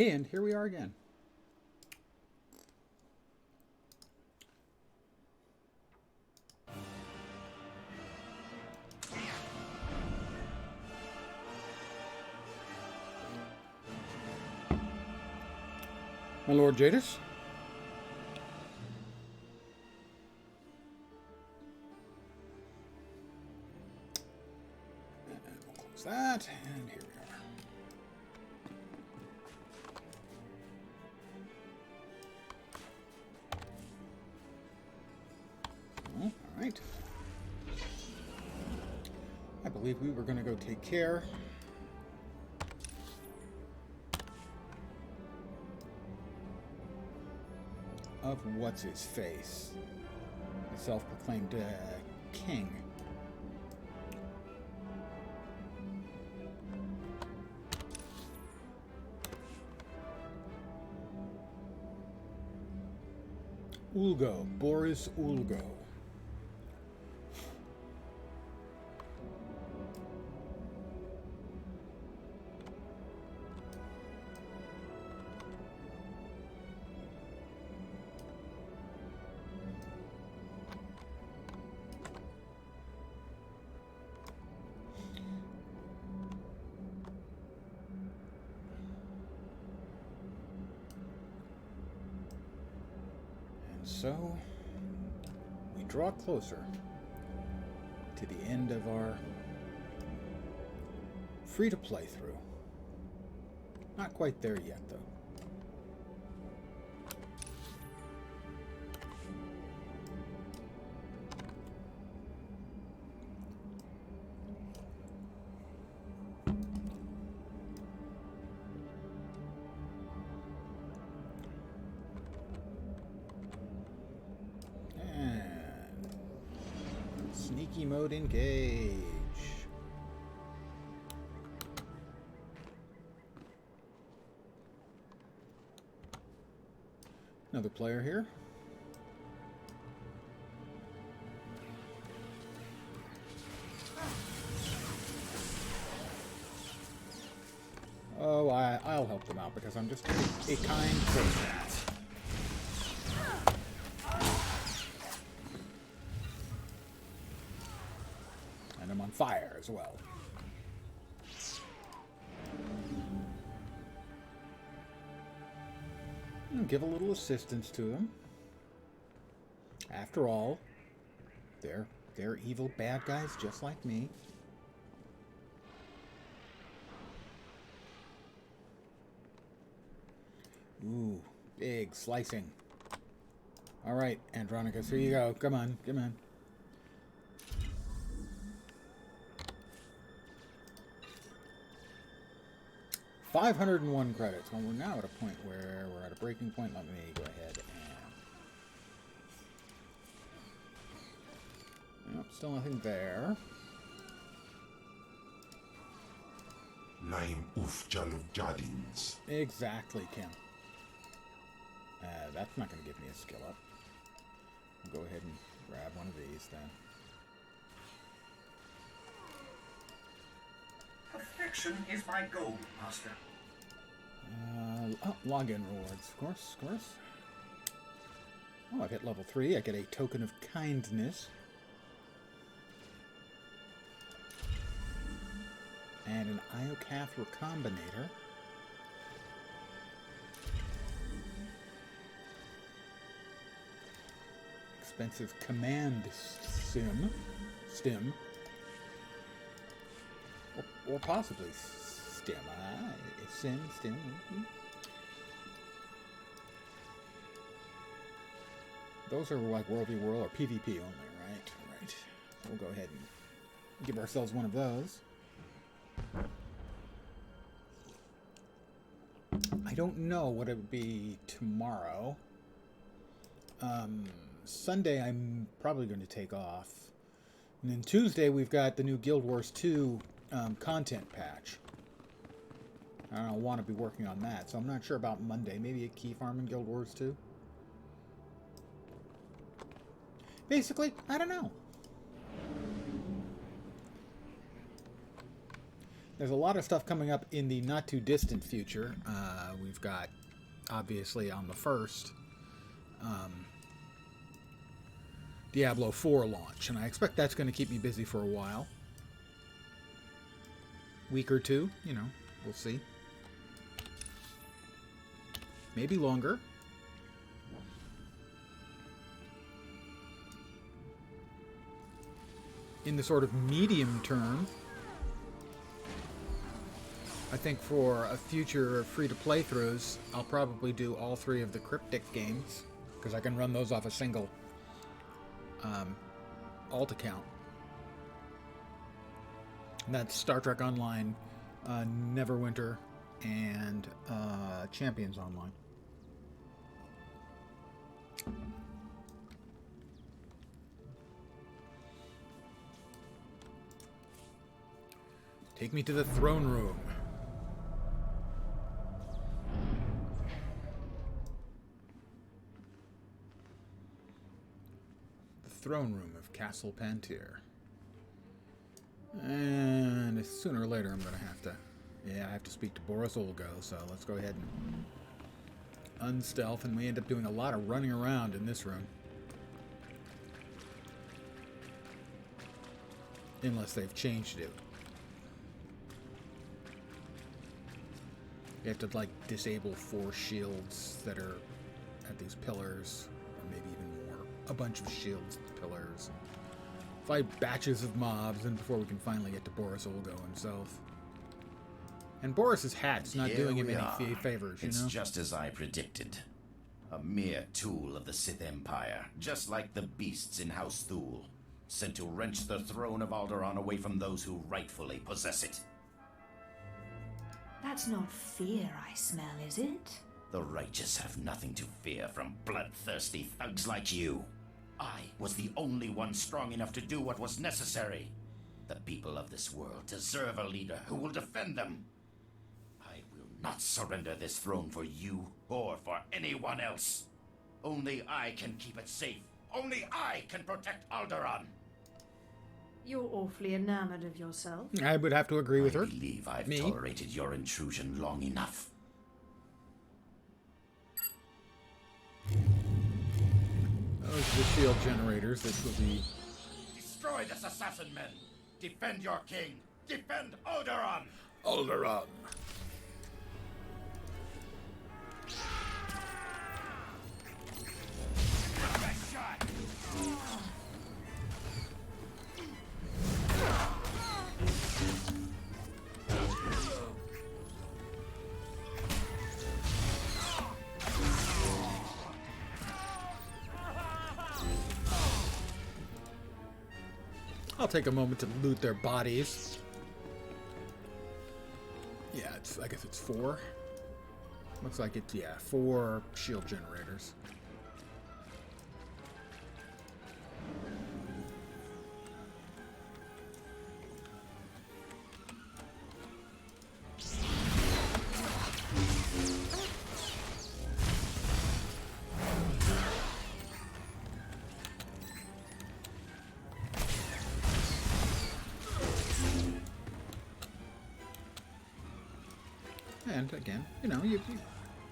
And here we are again. My Lord Jadis. And we'll close that, and here we are. All right. I believe we were going to go take care of what's-his-face, the self-proclaimed king. Ulgo, Boris Ulgo. So, we draw closer to the end of our free-to-play-through. Not quite there yet, though. Sneaky mode engage. Another player here. Oh, I'll help them out because I'm just a kind person. On fire as well. And give a little assistance to them. After all, they're evil bad guys just like me. Ooh, big slicing. All right, Andronicus, here you go. Come on, come on. $501 credits. Well, we're now at a point where we're at a breaking point. Let me go ahead and... Nope, still nothing there. Exactly, Kim. That's not going to give me a skill up. I'll go ahead and grab one of these then. Perfection is my goal, Master. Login rewards, of course, of course. Oh, I've hit level 3. I get a token of kindness. And an Iocath Recombinator. Expensive command stim. Or possibly stim. Stim. Those are like World v. World or PvP only, right? Right. We'll go ahead and give ourselves one of those. I don't know what it would be tomorrow. Sunday I'm probably going to take off. And then Tuesday we've got the new Guild Wars 2 content patch. I'll want to be working on that, so I'm not sure about Monday. Maybe a key farm in Guild Wars 2. Basically, I don't know. There's a lot of stuff coming up in the not too distant future. We've got, obviously, on the 1st, Diablo 4 launch, and I expect that's going to keep me busy for a while. Week or two, you know, we'll see. Maybe longer. In the sort of medium term, I think for a future free-to-playthroughs, I'll probably do all 3 of the Cryptic games, because I can run those off a single alt account. And that's Star Trek Online, Neverwinter, and Champions Online. Take me to the throne room. The throne room of Castle Pantir. And sooner or later I'm going to have to... Yeah, I have to speak to Boris Olgo, so let's go ahead and unstealth, and we end up doing a lot of running around in this room. Unless they've changed it. You have to, like, disable 4 shields that are at these pillars, or maybe even more. A bunch of shields at the pillars. Fight batches of mobs, and before we can finally get to Boris Olgo himself. And Boris's hat's not doing him any favors, you know? It's just as I predicted. A mere tool of the Sith Empire, just like the beasts in House Thule, sent to wrench the throne of Alderaan away from those who rightfully possess it. That's not fear I smell, is it? The righteous have nothing to fear from bloodthirsty thugs like you. I was the only one strong enough to do what was necessary. The people of this world deserve a leader who will defend them. I will not surrender this throne for you or for anyone else. Only I can keep it safe. Only I can protect Alderaan. You're awfully enamored of yourself. I would have to agree with her. I believe I've tolerated your intrusion long enough. Those are the shield generators that will be... Destroy this assassin men! Defend your king! Defend Alderaan! Alderaan. Best shot! I'll take a moment to loot their bodies. Yeah, I guess it's 4. Looks like it's, 4 shield generators. And again, you know, you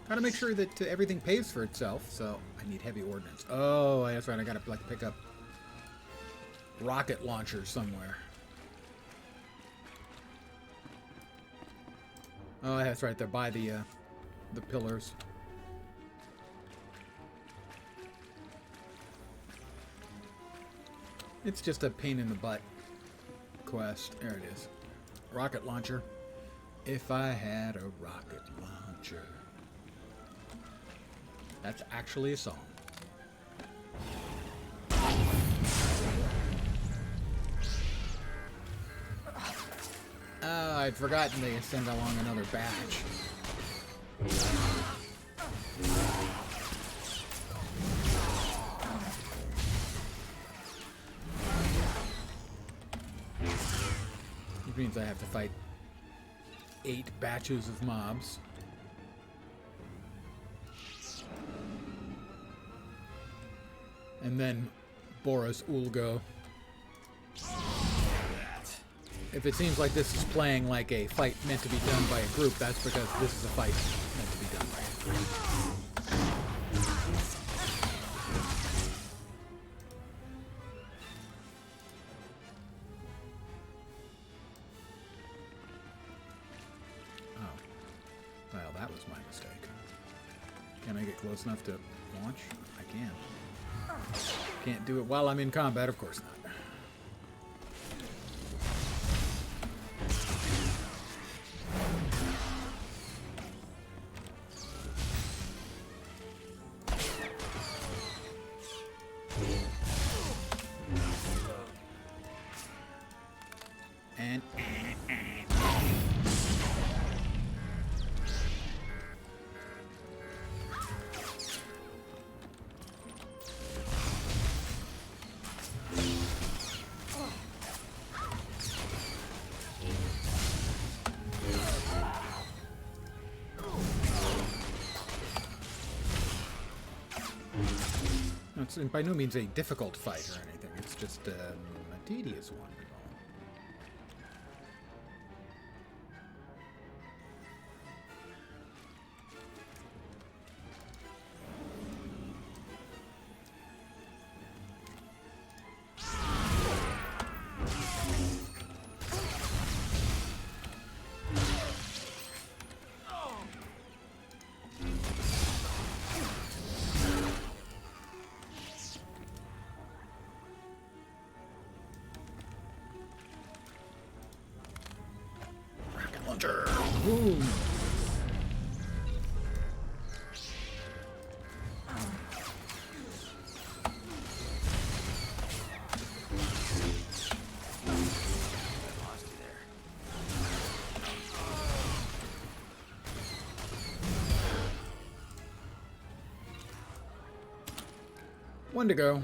gotta make sure that everything pays for itself. So I need heavy ordnance. Oh, that's right. I gotta like pick up rocket launchers somewhere. Oh, that's right. They're by the pillars. It's just a pain in the butt quest. There it is. Rocket launcher. If I had a rocket launcher. That's actually a song. Oh, I'd forgotten they send along another batch. Which means I have to fight 8 batches of mobs. And then Boris Olgo. That If it seems like this is playing like a fight meant to be done by a group, that's because this is a fight meant to be done by a group. Oh. Well, that was my mistake. Can I get close enough to launch? I can. Can't do it while I'm in combat, of course not. And it's by no means a difficult fight or anything. It's just a tedious one. Boom. One to go.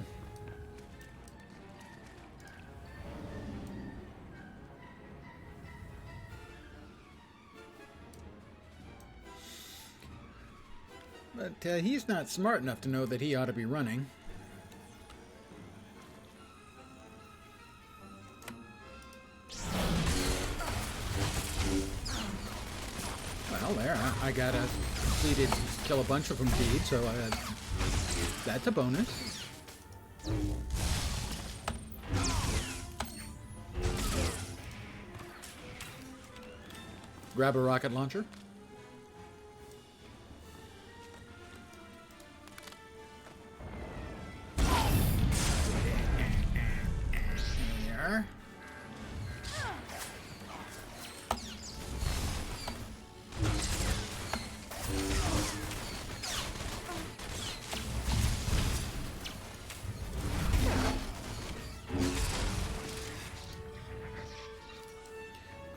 But he's not smart enough to know that he ought to be running. Well, there, I got a completed kill a bunch of them deed, so that's a bonus. Grab a rocket launcher. There.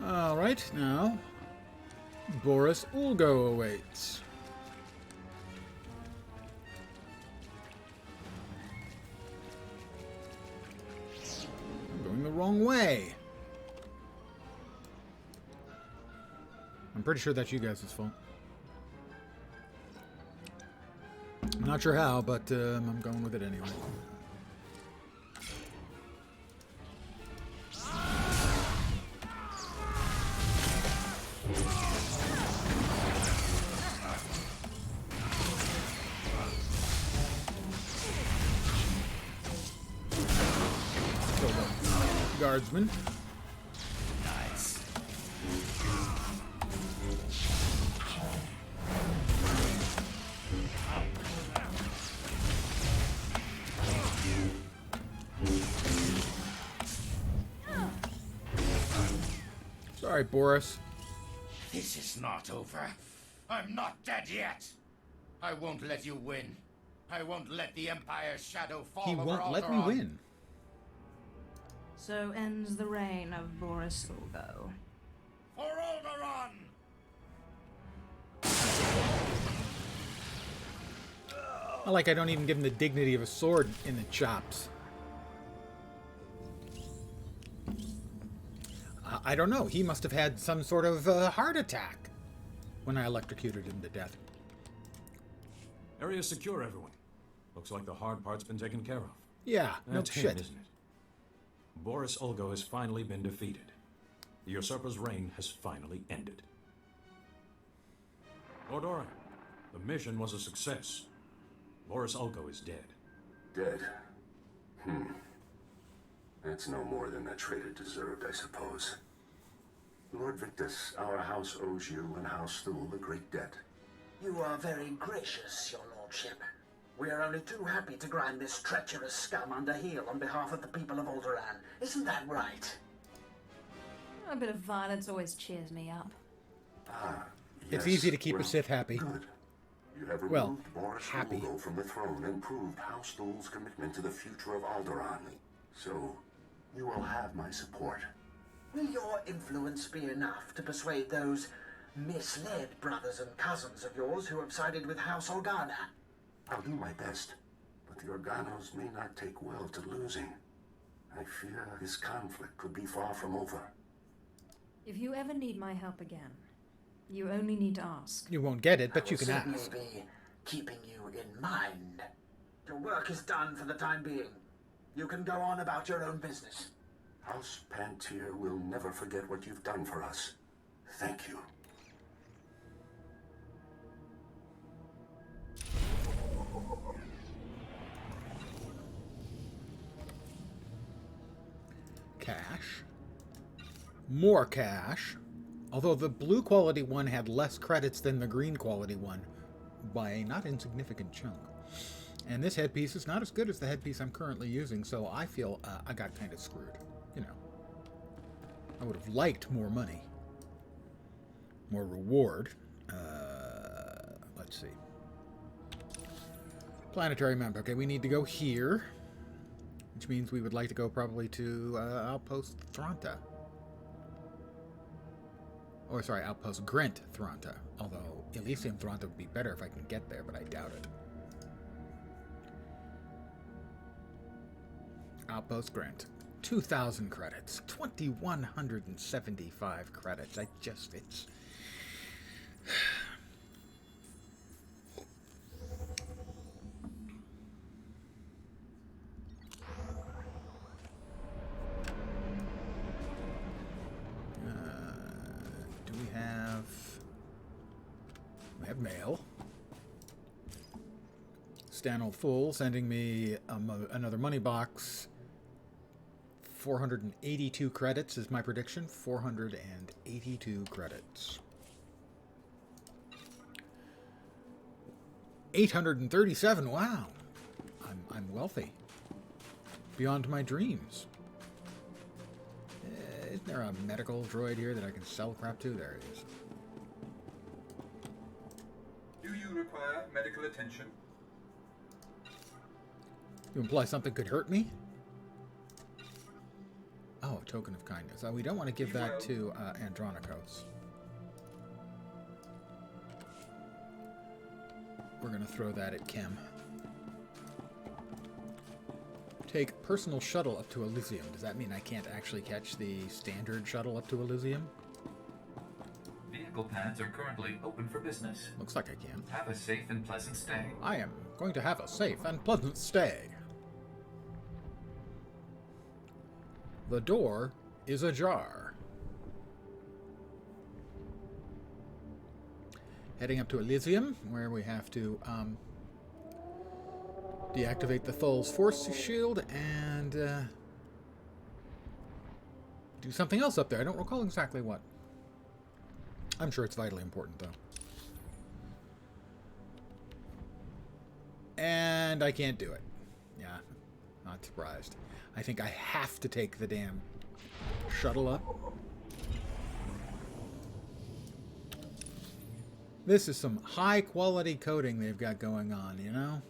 All right, now Boris Ulgo awaits. I'm going the wrong way. I'm pretty sure that's you guys' fault. I'm not sure how, but I'm going with it anyway. Guardsman. Nice. Sorry, Boris. This is not over. I'm not dead yet. I won't let you win. I won't let the Empire's shadow fall He over won't let me Alderaan. win. So ends the reign of Boris Ulgo. For Alderaan! Not like I don't even give him the dignity of a sword in the chops. I don't know. He must have had some sort of heart attack when I electrocuted him to death. Area secure, everyone. Looks like the hard part's been taken care of. Yeah, no That's him, shit. isn't it? Boris Ulgo has finally been defeated. The usurper's reign has finally ended. Alderaan, the mission was a success. Loris Ulko is dead. Dead? That's no more than that traitor deserved, I suppose. Lord Victus, our house owes you and House Thule a great debt. You are very gracious, your lordship. We are only too happy to grind this treacherous scum under heel on behalf of the people of Alderaan. Isn't that right? A bit of violence always cheers me up. Ah, It's yes. easy to keep a Well, Sith happy. Good. You have removed Well, Boris happy. Ulgo from the throne and proved House Thule's commitment to the future of Alderaan. So, you will have my support. Will your influence be enough to persuade those misled brothers and cousins of yours who have sided with House Organa? I'll do my best, but the Organos may not take well to losing. I fear this conflict could be far from over. If you ever need my help again, you only need to ask. You won't get it, but I you will can certainly ask. be keeping you in mind. Your work is done for the time being. You can go on about your own business. House Pantier will never forget what you've done for us. Thank you. Cash. More cash. Although the blue quality one had less credits than the green quality one by a not insignificant chunk. And this headpiece is not as good as the headpiece I'm currently using, so I feel I got kind of screwed. You know. I would have liked more money. More reward. Let's see. Planetary map. Okay, we need to go here. Which means we would like to go probably to Outpost Thronta. Or, sorry, Outpost Grant Thronta. Although Elysium Thronta would be better if I can get there, but I doubt it. Outpost Grant. 2,000 credits. 2,175 credits. It's... do we have... We have mail. Stanel Full sending me another money box. 482 credits is my prediction. 482 credits. 837. Wow. I'm wealthy. Beyond my dreams. Isn't there a medical droid here that I can sell crap to? There it is. Do you require medical attention? You imply something could hurt me? Oh, token of kindness. Oh, we don't want to give that to Andronikos. We're going to throw that at Kim. Take personal shuttle up to Elysium. Does that mean I can't actually catch the standard shuttle up to Elysium? Vehicle pads are currently open for business. Looks like I can. Have a safe and pleasant stay. I am going to have a safe and pleasant stay. The door is ajar. Heading up to Elysium, where we have to deactivate the Thul's force shield and do something else up there. I don't recall exactly what. I'm sure it's vitally important, though. And I can't do it. Yeah, not surprised. I think I have to take the damn shuttle up. This is some high-quality coding they've got going on, you know?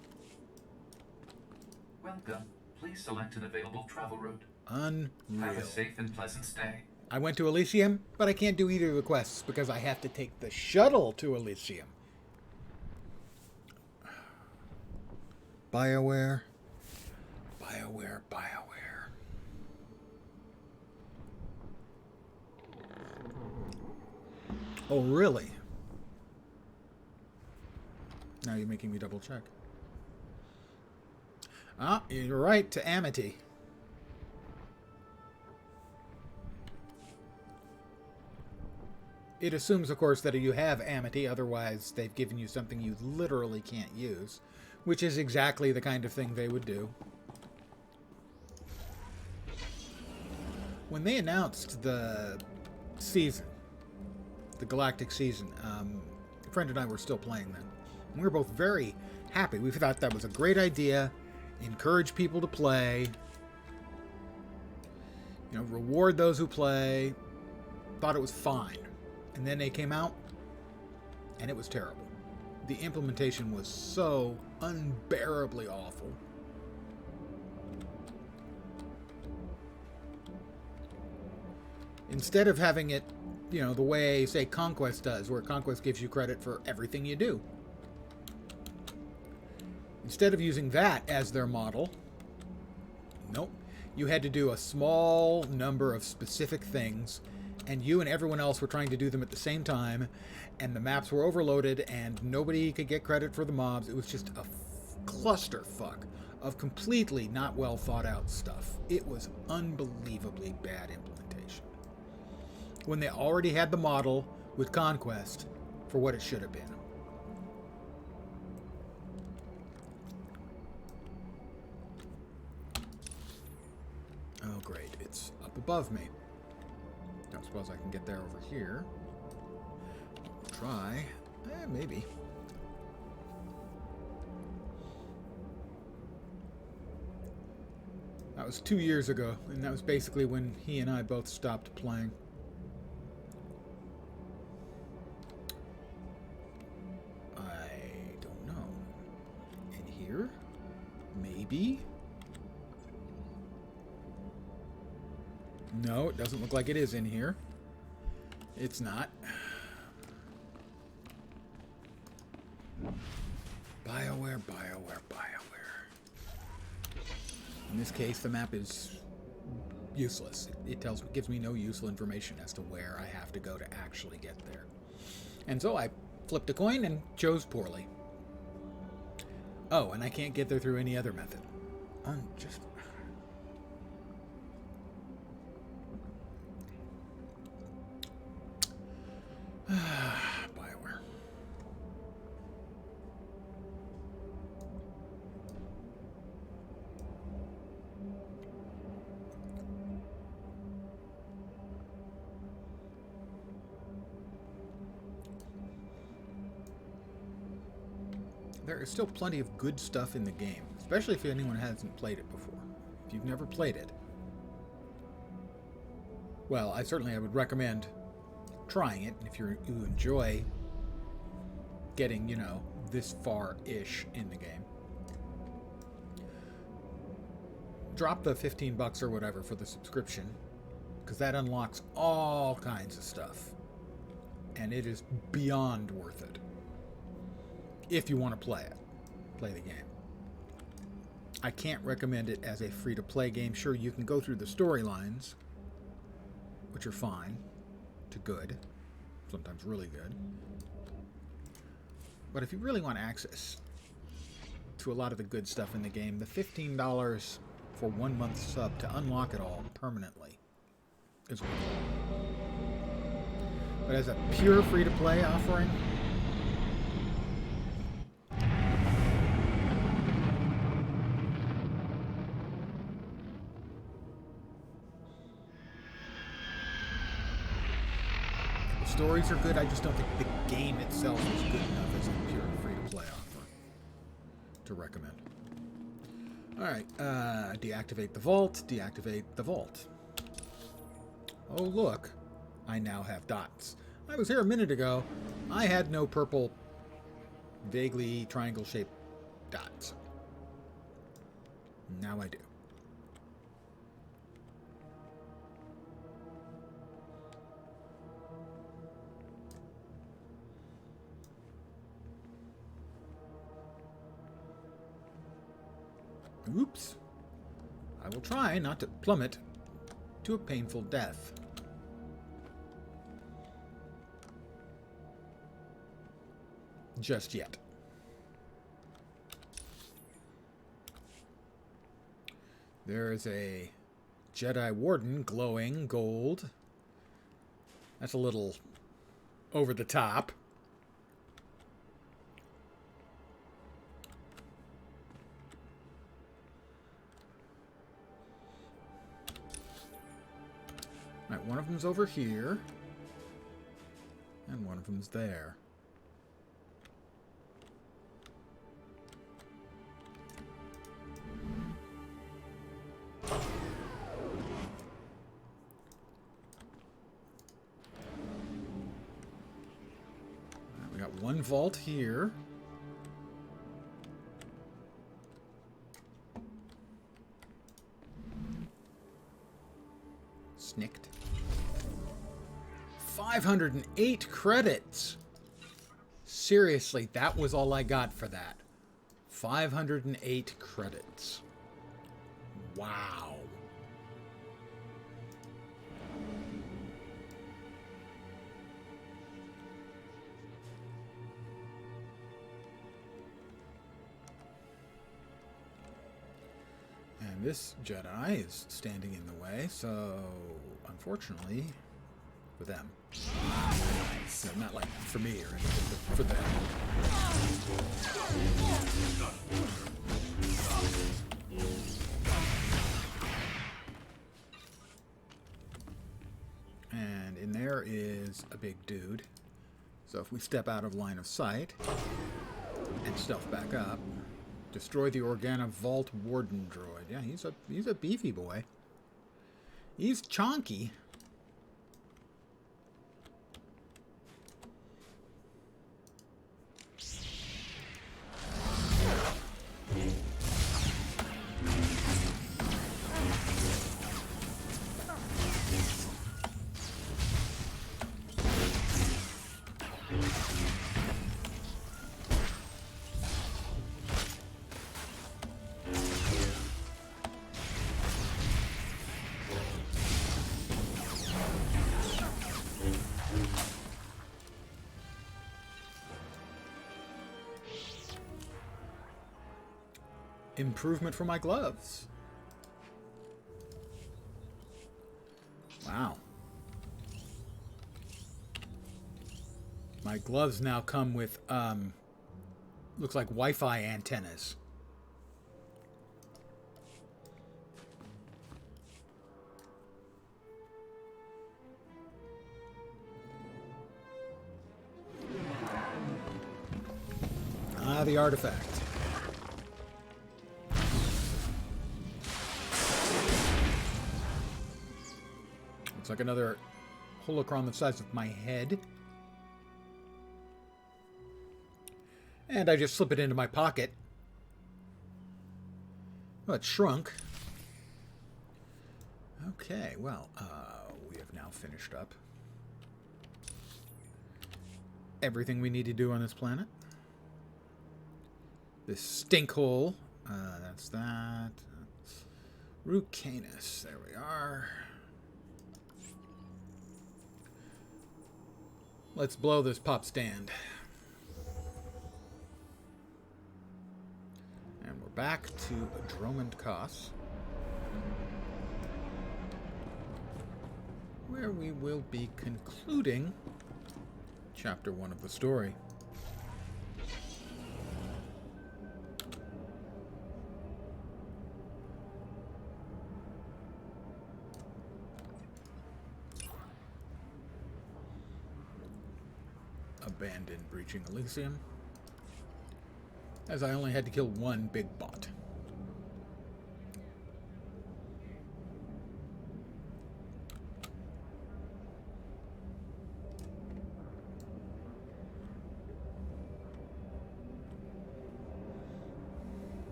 Welcome. Please select an available travel route. Unreal. Have a safe and pleasant stay. I went to Elysium, but I can't do either of the quests because I have to take the shuttle to Elysium. BioWare. BioWare, BioWare. Oh, really? Now you're making me double check. Ah, you're right, to Amity. It assumes, of course, that you have Amity, otherwise they've given you something you literally can't use, which is exactly the kind of thing they would do. When they announced the season, the Galactic season, a friend and I were still playing then. We were both very happy. We thought that was a great idea. Encourage people to play. You know, reward those who play. Thought it was fine. And then they came out, and it was terrible. The implementation was so unbearably awful. Instead of having it, you know, the way, say, Conquest does, where Conquest gives you credit for everything you do. Instead of using that as their model, nope, you had to do a small number of specific things, and you and everyone else were trying to do them at the same time, and the maps were overloaded, and nobody could get credit for the mobs. It was just a clusterfuck of completely not well thought out stuff. It was unbelievably bad implementation, when they already had the model with Conquest for what it should have been. Oh, great. It's up above me. Don't suppose I can get there over here. I'll try. Maybe. That was 2 years ago, and that was basically when he and I both stopped playing. I don't know. In here? Maybe? No, it doesn't look like it is in here. It's not. BioWare, BioWare, BioWare. In this case, the map is useless. It gives me no useful information as to where I have to go to actually get there. And so I flipped a coin and chose poorly. Oh, and I can't get there through any other method. Just... BioWare. There is still plenty of good stuff in the game, especially if anyone hasn't played it before. If you've never played it, well, I would recommend trying it, if you enjoy getting, you know, this far-ish in the game. Drop the $15 or whatever for the subscription, because that unlocks all kinds of stuff, and it is beyond worth it if you want to play the game. I can't recommend it as a free-to-play game. Sure, you can go through the storylines, which are fine to good, sometimes really good. But if you really want access to a lot of the good stuff in the game, the $15 for 1 month sub to unlock it all permanently is worth it. But as a pure free-to-play offering, stories are good. I just don't think the game itself is good enough as a pure free-to-play offer to recommend. Alright, deactivate the vault, deactivate the vault. Oh look, I now have dots. I was here a minute ago. I had no purple, vaguely triangle-shaped dots. Now I do. Oops. I will try not to plummet to a painful death. Just yet. There is a Jedi Warden glowing gold. That's a little over the top. Alright, one of them's over here. And one of them's there. Alright, we got one vault here. Snicked. 508 credits. Seriously, that was all I got for that. 508 credits. Wow. And this Jedi is standing in the way, so unfortunately for them. No, not like for me or anything, but for them. And in there is a big dude. So if we step out of line of sight and stealth back up, destroy the Organa Vault Warden droid. Yeah, he's a beefy boy. He's chonky. Improvement for my gloves. Wow. My gloves now come with, looks like Wi-Fi antennas. Ah, the artifact. It's like another holocron the size of my head. And I just slip it into my pocket. Well, it shrunk. Okay, well, we have now finished up everything we need to do on this planet. This stink hole. That's that. Root Canis. There we are. Let's blow this pop stand. And we're back to Dromund Kaas, where we will be concluding Chapter 1 of the story. Abandoned Breaching Elysium, as I only had to kill one big bot.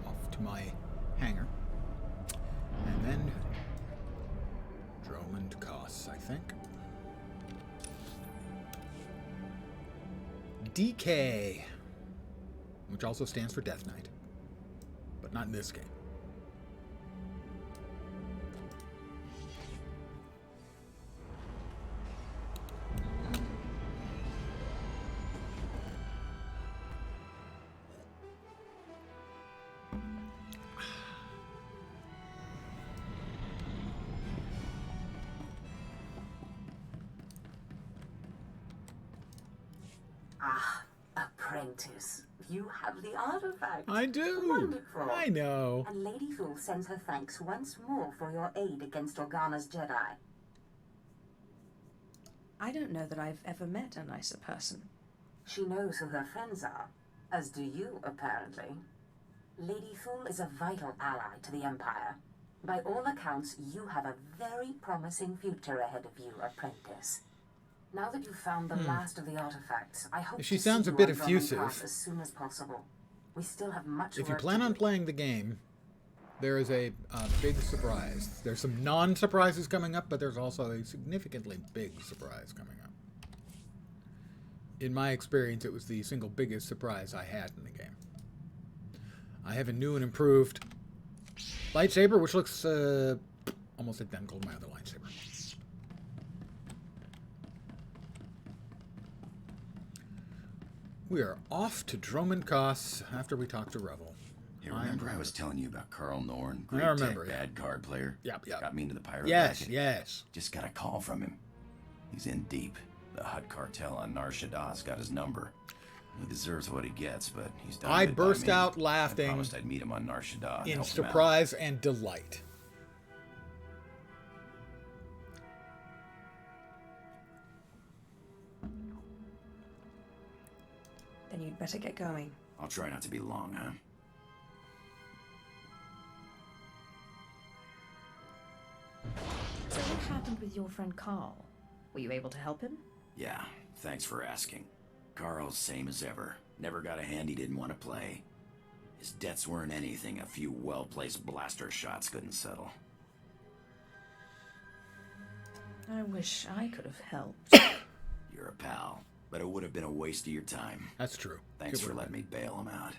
Off to my hangar. And then Dromund Kaas, I think. DK, which also stands for Death Knight, but not in this game. Ah, apprentice. You have the artifact. I do. Wonderful. I know. And Lady Thule sends her thanks once more for your aid against Organa's Jedi. I don't know that I've ever met a nicer person. She knows who her friends are, as do you, apparently. Lady Thule is a vital ally to the Empire. By all accounts, you have a very promising future ahead of you, apprentice. Now that you've found the last of the artifacts, I hope She to sounds see a you bit on Dromund effusive. Pass as soon as possible. We still have much If you work plan to on do. playing the game, there is a big surprise. There's some non-surprises coming up, but there's also a significantly big surprise coming up. In my experience, it was the single biggest surprise I had in the game. I have a new and improved lightsaber, which looks almost identical to my other lightsaber. We are off to Dromund Kaas after we talk to Revel. You remember I was telling you about Carl Norn, I great remember, tech, yeah. bad card player? Yep. Got me into the pirate Yes, racket. yes. Just got a call from him. He's in deep. The Hutt cartel on Nar Shaddad's got his number. He deserves what he gets, but he's done I good by burst me. out I laughing promised I'd meet him on Nar Shaddad and in help him out. surprise and delight. Then you'd better get going. I'll try not to be long, huh? So what happened with your friend Carl? Were you able to help him? Yeah, thanks for asking. Carl's same as ever. Never got a hand he didn't want to play. His debts weren't anything a few well-placed blaster shots couldn't settle. I wish I could have helped. You're a pal, but it would have been a waste of your time. That's true. Thanks It for would've letting me bail him out.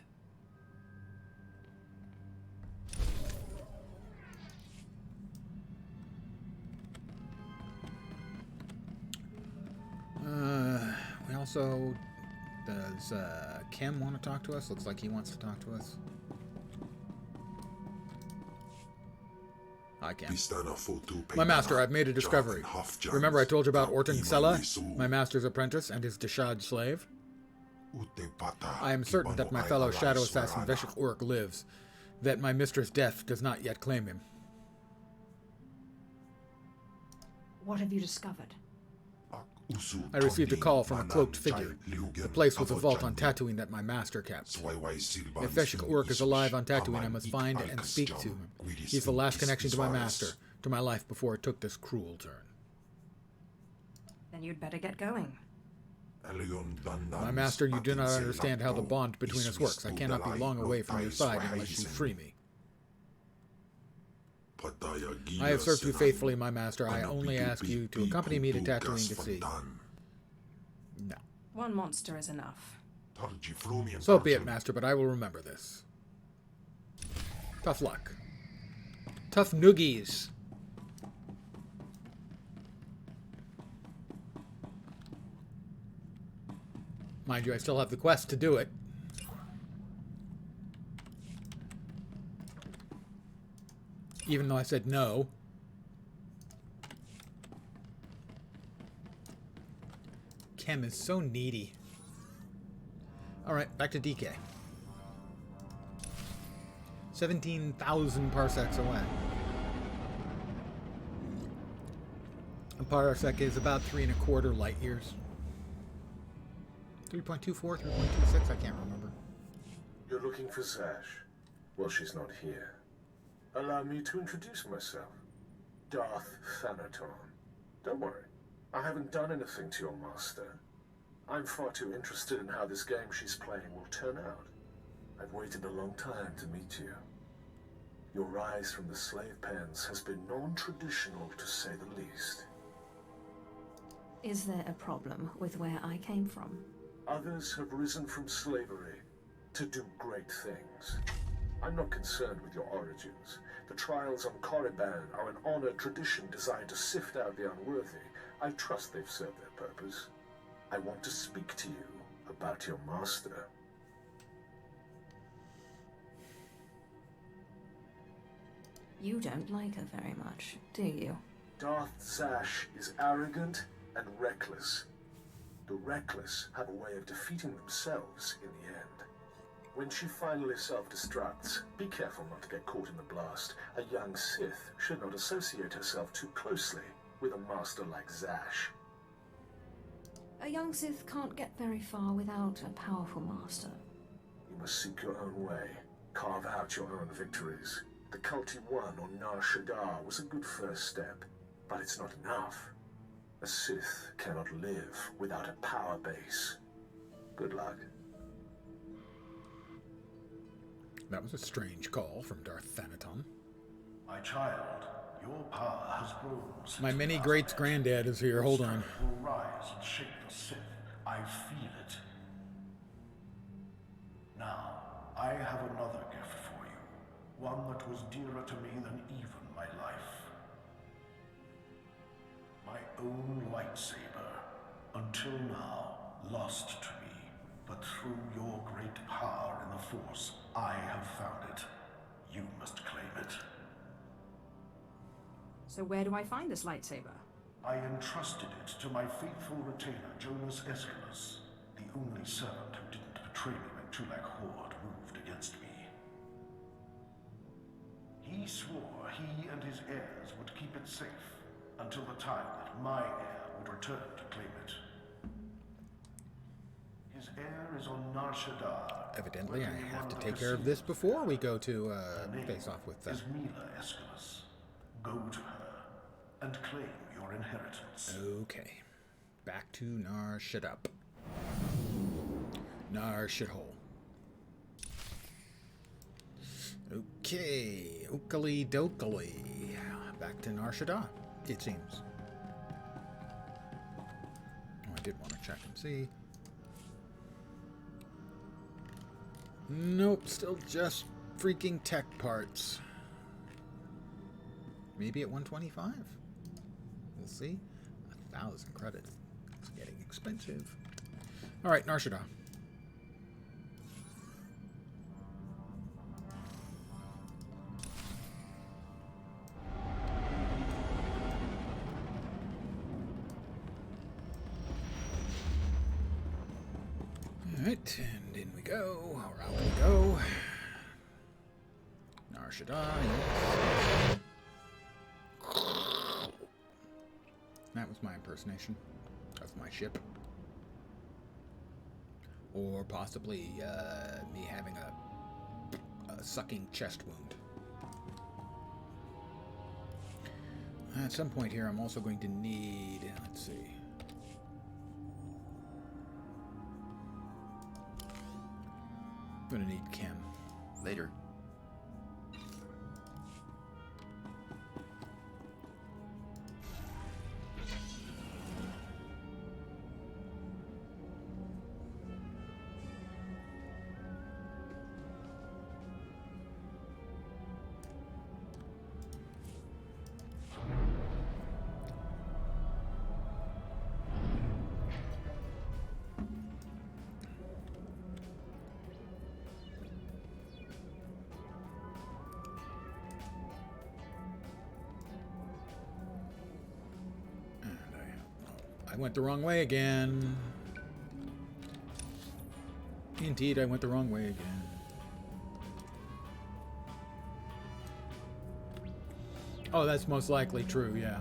We also... Does Kim want to talk to us? Looks like he wants to talk to us. I can. My master, I've made a discovery. Remember I told you about Orton Sella, my master's apprentice, and his Deshad slave? I am certain that my fellow shadow assassin Veshik Urk lives, that my mistress Death does not yet claim him. What have you discovered? I received a call from a cloaked figure. The place was a vault on Tatooine that my master kept. If Veshik Urk is alive on Tatooine, I must find and speak to him. He's the last connection to my master, to my life before it took this cruel turn. Then you'd better get going. My master, you do not understand how the bond between us works. I cannot be long away from your side unless you free me. I have served you faithfully, my master. I only ask you to accompany me to Tatooine to see. No. One monster is enough. So be it, master, but I will remember this. Tough luck. Tough noogies. Mind you, I still have the quest to do it. Even though I said no. Chem is so needy. Alright, back to DK. 17,000 parsecs away. A parsec is about 3¼ light years. 3.24, 3.26, I can't remember. You're looking for Zash? Well, she's not here. Allow me to introduce myself. Darth Thanaton. Don't worry, I haven't done anything to your master. I'm far too interested in how this game she's playing will turn out. I've waited a long time to meet you. Your rise from the slave pens has been non-traditional, to say the least. Is there a problem with where I came from? Others have risen from slavery to do great things. I'm not concerned with your origins. The trials on Korriban are an honored tradition designed to sift out the unworthy. I trust they've served their purpose. I want to speak to you about your master. You don't like her very much, do you? Darth Zash is arrogant and reckless. The reckless have a way of defeating themselves in the end. When she finally self-destructs, be careful not to get caught in the blast. A young Sith should not associate herself too closely with a master like Zash. A young Sith can't get very far without a powerful master. You must seek your own way. Carve out your own victories. The cult you won on Nar Shaddaa was a good first step, but it's not enough. A Sith cannot live without a power base. Good luck. That was a strange call from Darth Thanaton. My child, your power has grown. My mini greats granddad is here. Hold on. Will rise and shake the Sith. I feel it. Now, I have another gift for you. One that was dearer to me than even my life. My own lightsaber. Until now, lost to me. But through your great power in the Force, I have found it. You must claim it. So where do I find this lightsaber? I entrusted it to my faithful retainer, Jonas Aeschylus, the only servant who didn't betray me when Tulak Horde moved against me. He swore he and his heirs would keep it safe until the time that my heir would return to claim it. His heir is on Nar Shaddaa. Evidently, I have to take care of this before we go to face off with is Mila Aeschylus. Go to her and claim your inheritance. Okay. Back to Nar Shaddaa. Nar Shithole. Okay. Oakley dokley. Back to Nar Shaddaa, it seems. Oh, I did want to check and see. Nope, still just freaking tech parts. Maybe at 125. We'll see. 1,000 credits. It's getting expensive. All right, Nar Shaddaa. All right, and in we go. Or out we go. Nar Shaddaa. Yes. That was my impersonation of my ship. Or possibly me having a sucking chest wound. At some point here, I'm also going to need, let's see. I'm going to need chem. Later. I went the wrong way again. Indeed, I went the wrong way again. Oh, that's most likely true, yeah.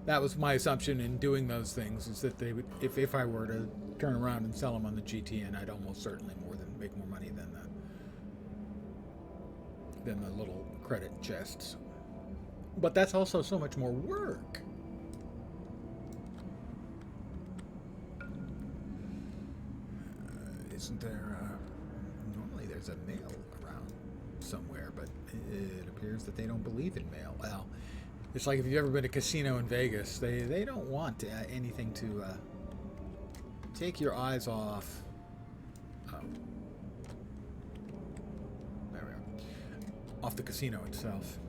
That was my assumption in doing those things, is that they would, if I were to turn around and sell them on the GTN, I'd almost certainly make more money than the little credit chests. But that's also so much more work. Isn't there, normally there's a mail around somewhere, but it appears that they don't believe in mail. Well, it's like if you've ever been to a casino in Vegas, they don't want anything to take your eyes off. Oh. There we are. Off the casino itself.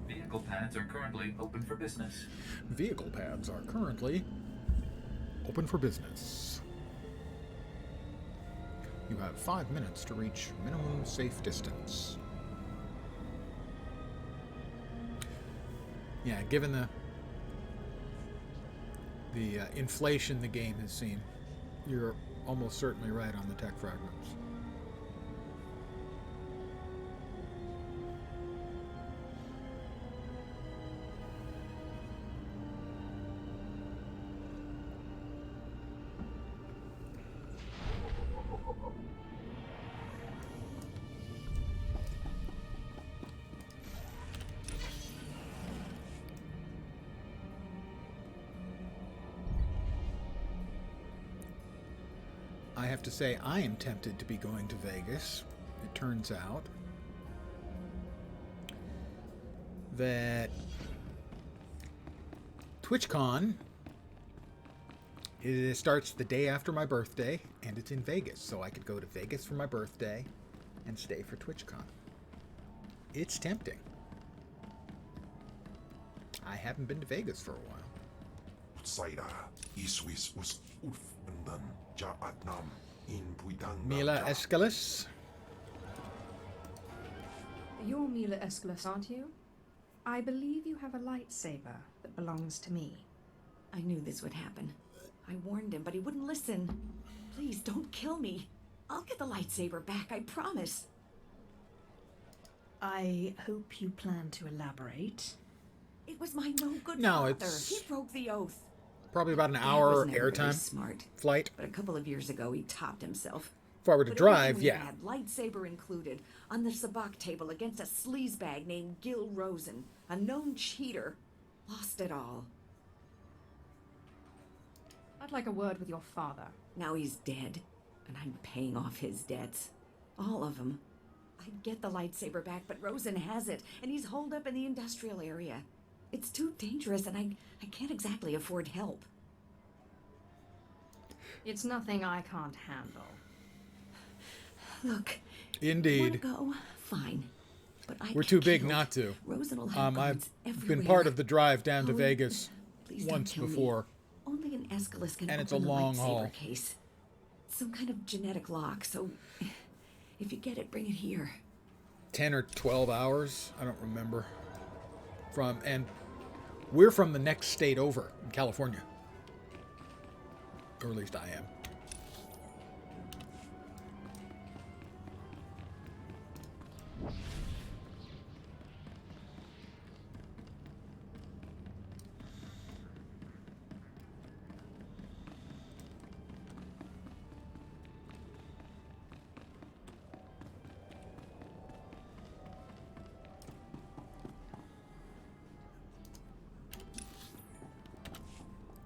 Vehicle pads are currently open for business. Vehicle pads are currently open for business. You have 5 minutes to reach minimum safe distance. Yeah, given the inflation the game has seen. You're almost certainly right on the tech fragments. I have to say, I am tempted to be going to Vegas. It turns out that TwitchCon it starts the day after my birthday, and it's in Vegas, so I could go to Vegas for my birthday and stay for TwitchCon. It's tempting. I haven't been to Vegas for a while. Mila Escalis. You're Mila Escalis, aren't you? I believe you have a lightsaber that belongs to me. I knew this would happen. I warned him, but he wouldn't listen. Please, don't kill me. I'll get the lightsaber back, I promise. I hope you plan to elaborate. It was my no good No, father. it's He broke the oath. probably about an Dad hour was never very airtime smart, flight. but a couple of years ago he topped himself. If I were to But drive, everything we yeah. had, lightsaber included, on the sabacc table against a sleazebag named Gil Rosen, a known cheater. Lost it all. I'd like a word with your father. Now he's dead, and I'm paying off his debts. All of them. I'd get the lightsaber back, but Rosen has it, and he's holed up in the industrial area. It's too dangerous, and I can't exactly afford help. It's nothing I can't handle. Look. Indeed. Wanna go? Fine. But I We're get too big killed. not to. Rosen will have I've guards been everywhere. part of the drive down to Oh, Vegas please don't once kill me. before. Only an Escalus can And it's a open the long lightsaber haul. case. Some kind of genetic lock, so if you get it, bring it here. 10 or 12 hours, I don't remember. And we're from the next state over, in California. Or at least I am.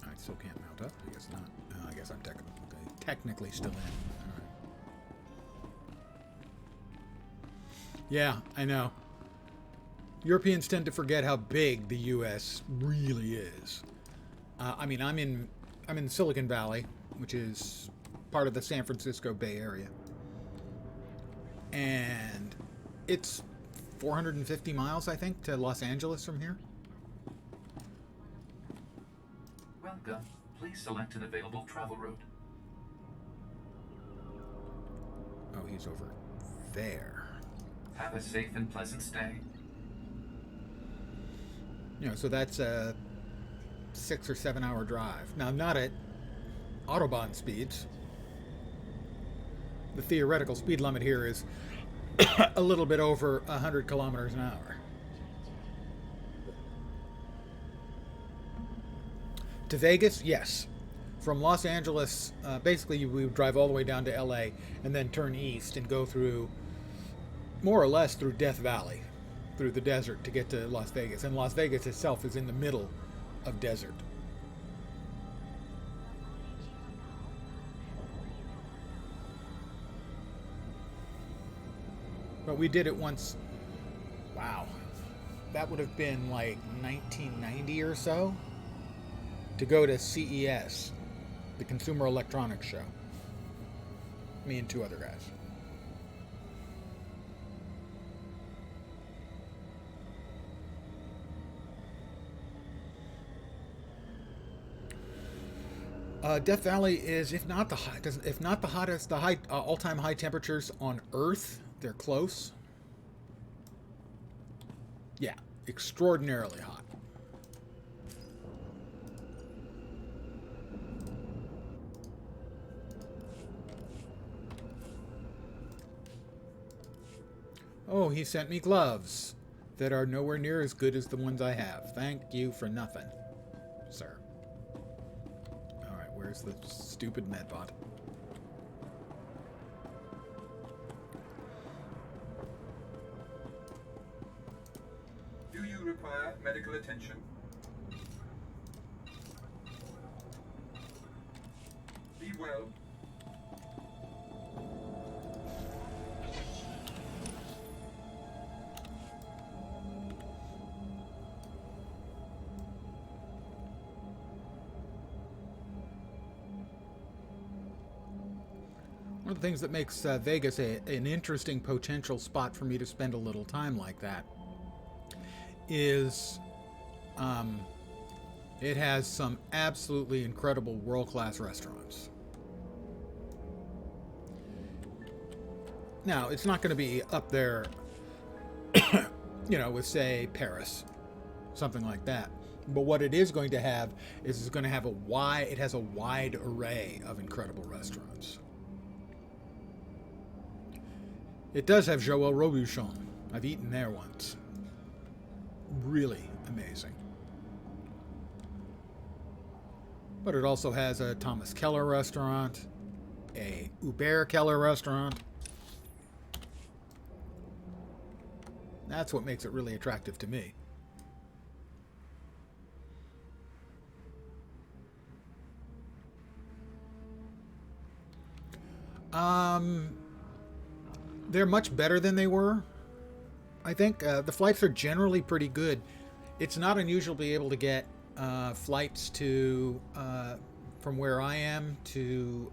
I still can't mount up. I guess not. I guess I'm technically still in. All right. Yeah, I know. Europeans tend to forget how big the U.S. really is. I mean, I'm in Silicon Valley, which is part of the San Francisco Bay Area, and it's 450 miles, I think, to Los Angeles from here. Welcome. Please select an available travel route. Oh, he's over there. Have a safe and pleasant stay. You know, so that's a 6 or 7 hour drive. Now, not at Autobahn speeds. The theoretical speed limit here is a little bit over 100 kilometers an hour. To Vegas, yes. From Los Angeles, basically we would drive all the way down to LA and then turn east and go through, more or less through Death Valley, through the desert to get to Las Vegas. And Las Vegas itself is in the middle of desert. But we did it once. Wow. That would have been like 1990 or so, to go to CES, the Consumer Electronics Show. Me and two other guys. Death Valley is, if not the hottest, the all-time high temperatures on Earth. They're close. Yeah, extraordinarily hot. Oh, he sent me gloves that are nowhere near as good as the ones I have. Thank you for nothing, sir. Alright, where's the stupid medbot? Do you require medical attention? Be well. One of the things that makes Vegas an interesting potential spot for me to spend a little time like that is it has some absolutely incredible world-class restaurants. Now, it's not going to be up there, you know, with, say, Paris, something like that. But what it is going to have is it's going to have it has a wide array of incredible restaurants. It does have Joël Robuchon. I've eaten there once. Really amazing. But it also has a Thomas Keller restaurant, a Hubert Keller restaurant. That's what makes it really attractive to me. They're much better than they were. I think the flights are generally pretty good. It's not unusual to be able to get flights to from where I am to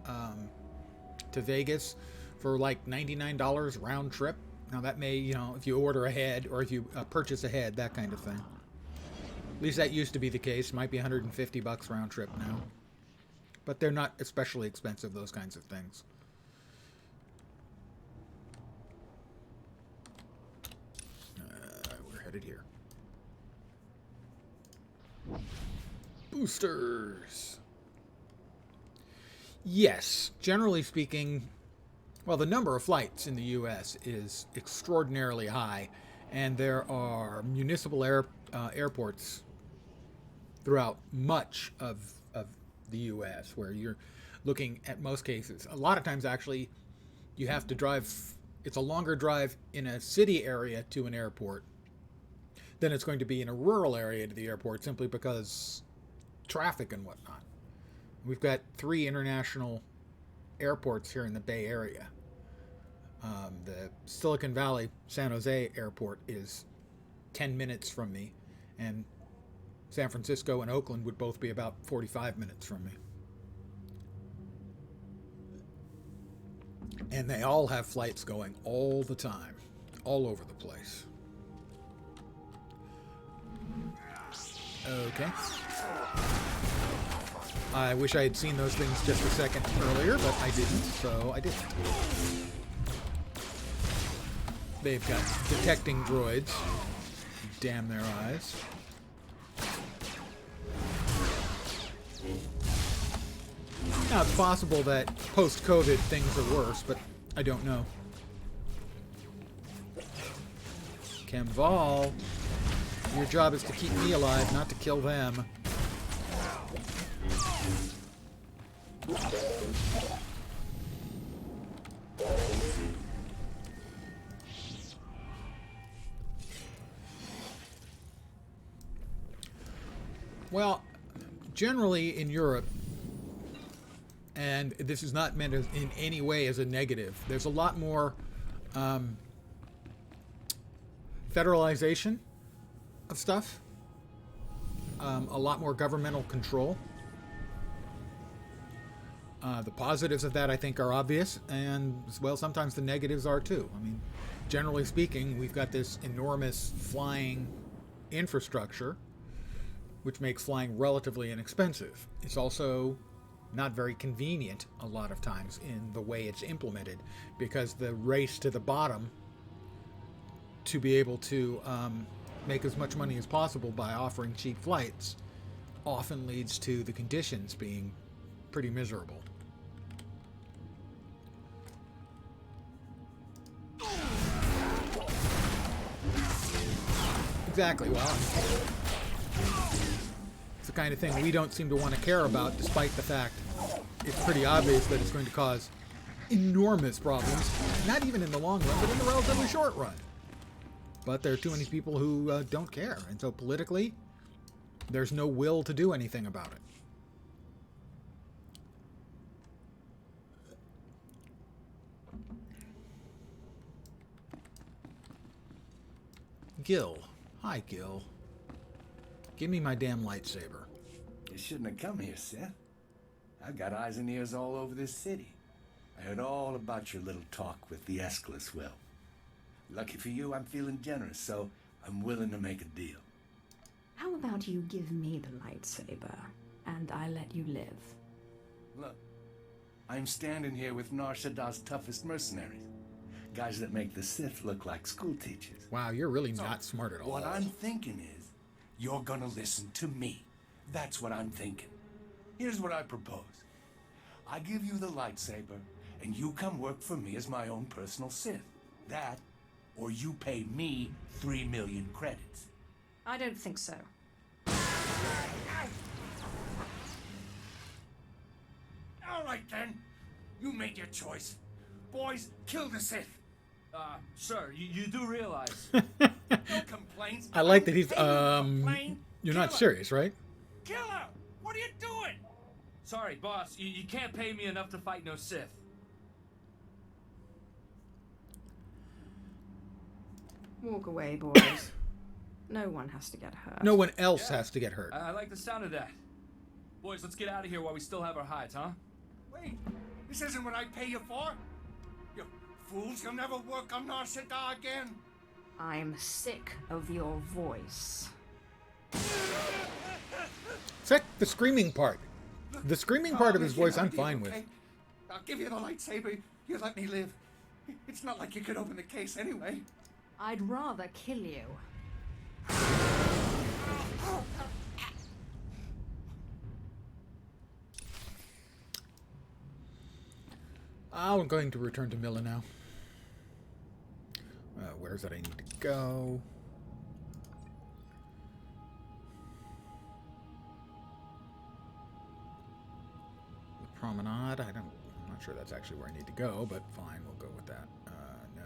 Vegas for like $99 round trip. Now that may, you know, if you order ahead or if you purchase ahead, that kind of thing. At least that used to be the case. Might be $150 round trip now. But they're not especially expensive, those kinds of things. We're headed here. Boosters. Yes, generally speaking, well, the number of flights in the U.S. is extraordinarily high, and there are municipal airports throughout much of the U.S. where you're looking at most cases. A lot of times, actually, you have to drive. It's a longer drive in a city area to an airport than it's going to be in a rural area to the airport, simply because traffic and whatnot. We've got 3 international airports here in the Bay Area. The Silicon Valley San Jose airport is 10 minutes from me, and San Francisco and Oakland would both be about 45 minutes from me. And they all have flights going all the time, all over the place. Okay. I wish I had seen those things just a second earlier, but I didn't, so I didn't. They've got detecting droids. Damn their eyes. Now, it's possible that post-COVID things are worse, but I don't know. Kemval, your job is to keep me alive, not to kill them. Well, generally in Europe, and this is not meant as, in any way as a negative, there's a lot more federalization of stuff, a lot more governmental control. The positives of that, I think, are obvious, and, well, sometimes the negatives are too. I mean, generally speaking, we've got this enormous flying infrastructure, which makes flying relatively inexpensive. It's also not very convenient a lot of times in the way it's implemented, because the race to the bottom to be able to make as much money as possible by offering cheap flights often leads to the conditions being pretty miserable. Exactly. Well, it's the kind of thing we don't seem to want to care about, despite the fact it's pretty obvious that it's going to cause enormous problems, not even in the long run, but in the relatively short run. But there are too many people who don't care, and so politically, there's no will to do anything about it. Gil. Hi, Gil. Give me my damn lightsaber. You shouldn't have come here, Seth. I've got eyes and ears all over this city. I heard all about your little talk with the Escalus well. Lucky for you, I'm feeling generous, so I'm willing to make a deal. How about you give me the lightsaber, and I let you live? Look, I'm standing here with Nar Shaddai's toughest mercenaries. Guys that make the Sith look like school teachers. Wow, you're really not smart at all. What I'm thinking is, you're gonna listen to me. That's what I'm thinking. Here's what I propose. I give you the lightsaber, and you come work for me as my own personal Sith. That, or you pay me 3 million credits. I don't think so. All right, then. You made your choice. Boys, kill the Sith. Sir, you do realize... No complaints. I like that he's, Complain. you're not serious, right? Killer! What are you doing? Sorry, boss. You can't pay me enough to fight no Sith. Walk away, boys. No one has to get hurt. No one else has to get hurt. I like the sound of that. Boys, let's get out of here while we still have our hides, huh? Wait, this isn't what I pay you for. You fools, you'll never work on Nar Shaddaa again. I'm sick of your voice. Check the screaming part. The screaming part of his voice I'm fine with. I'll give you the lightsaber. You let me live. It's not like you could open the case anyway. I'd rather kill you. I'm going to return to Milla now. Where's that I need to go? The promenade. I'm not sure that's actually where I need to go, but fine, we'll go with that. No.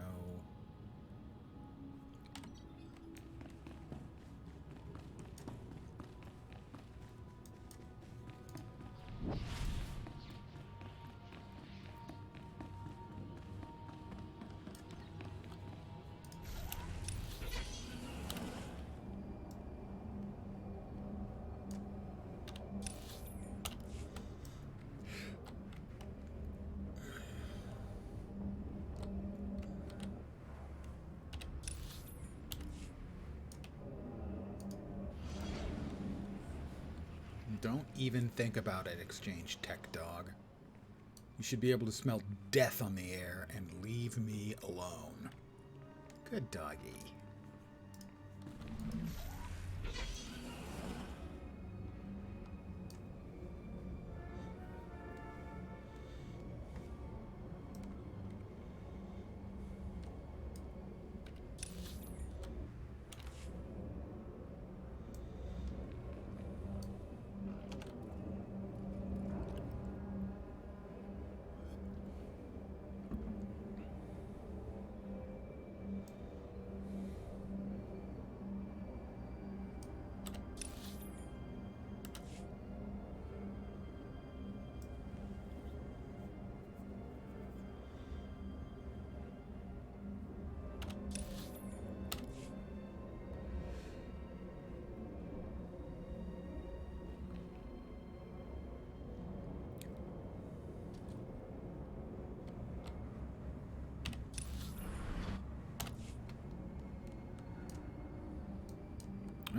Don't even think about it, Exchange Tech Dog. You should be able to smell death on the air and leave me alone. Good doggy.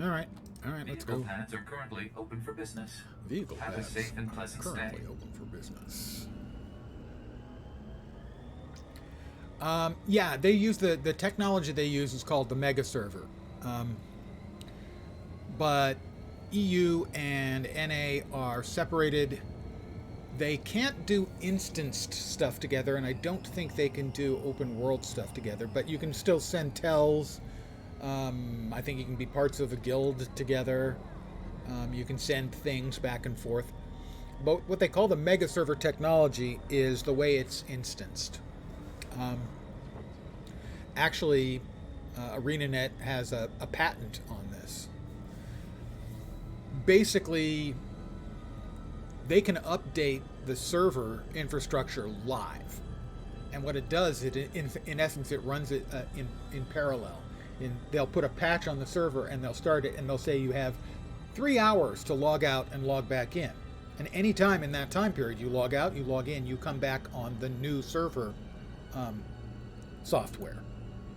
All right, let's go. Vehicle pads are currently open for business. Vehicle Have pads a safe and pleasant currently stay. open for business. Yeah, they use the technology they use is called the Mega Server. But EU and NA are separated. They can't do instanced stuff together, and I don't think they can do open world stuff together, but you can still send tells I think you can be parts of a guild together. You can send things back and forth. But what they call the mega server technology is the way it's instanced. Actually, ArenaNet has a patent on this. Basically, they can update the server infrastructure live. And what it does, in essence, it runs it in parallel. They'll put a patch on the server and they'll start it and they'll say you have 3 hours to log out and log back in. And any time in that time period, you log out, you log in, you come back on the new server software.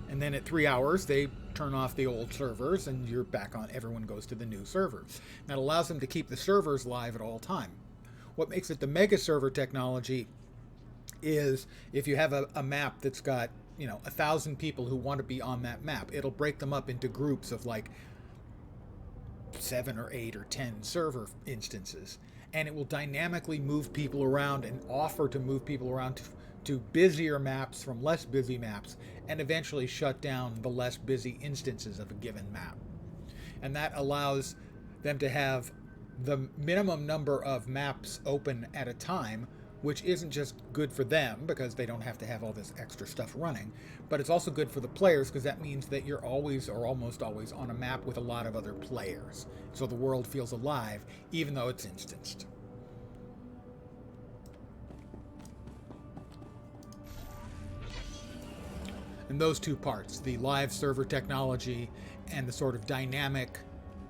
And then at 3 hours, they turn off the old servers and you're back on. Everyone goes to the new servers. That allows them to keep the servers live at all time. What makes it the mega server technology is if you have a map that's got, 1,000 people who want to be on that map, it'll break them up into groups of like 7 or 8 or 10 server instances. And it will dynamically move people around and offer to move people around to busier maps from less busy maps, and eventually shut down the less busy instances of a given map. And that allows them to have the minimum number of maps open at a time, which isn't just good for them because they don't have to have all this extra stuff running, but it's also good for the players because that means that you're always or almost always on a map with a lot of other players. So the world feels alive even though it's instanced. And those two parts, the live server technology and the sort of dynamic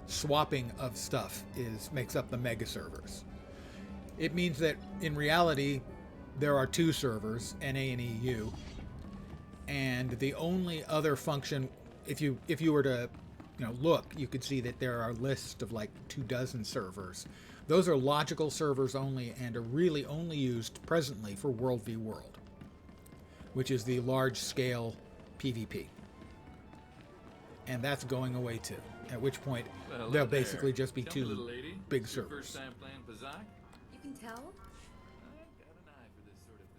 swapping of stuff, makes up the mega servers. It means that in reality there are 2 servers, NA and EU, and the only other function, if you were to look, you could see that there are a list of like 24 servers. Those are logical servers only and are really only used presently for World v World, which is the large scale PvP. And that's going away too, at which point there'll basically just be 2 big servers. You can tell?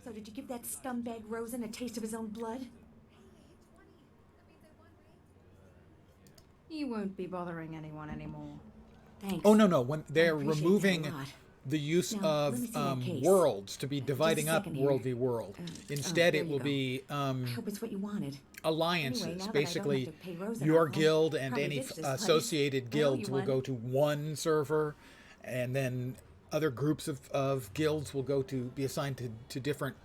So did you give that scumbag Rosen a taste of his own blood? You won't be bothering anyone anymore. Thanks. Oh, no. When they're removing the use of worlds to be dividing up World v World. Instead, it will be I hope it's what you wanted. alliances. Anyway, Basically, your guild and any associated guilds will go to one server, and then other groups of guilds will be assigned to different,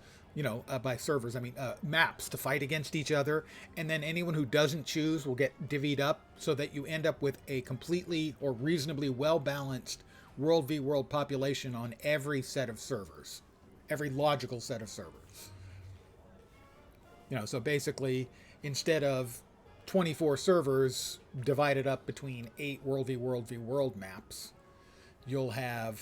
by servers, maps to fight against each other. And then anyone who doesn't choose will get divvied up so that you end up with a completely or reasonably well-balanced World v World population on every set of servers, every logical set of servers. So basically, instead of 24 servers divided up between 8 World v World maps, you'll have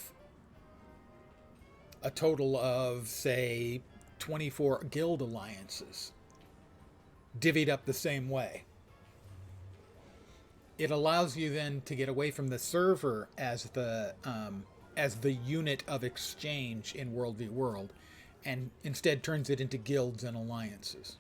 a total of, say, 24 guild alliances divvied up the same way. It allows you then to get away from the server as the unit of exchange in World v World, and instead turns it into guilds and alliances.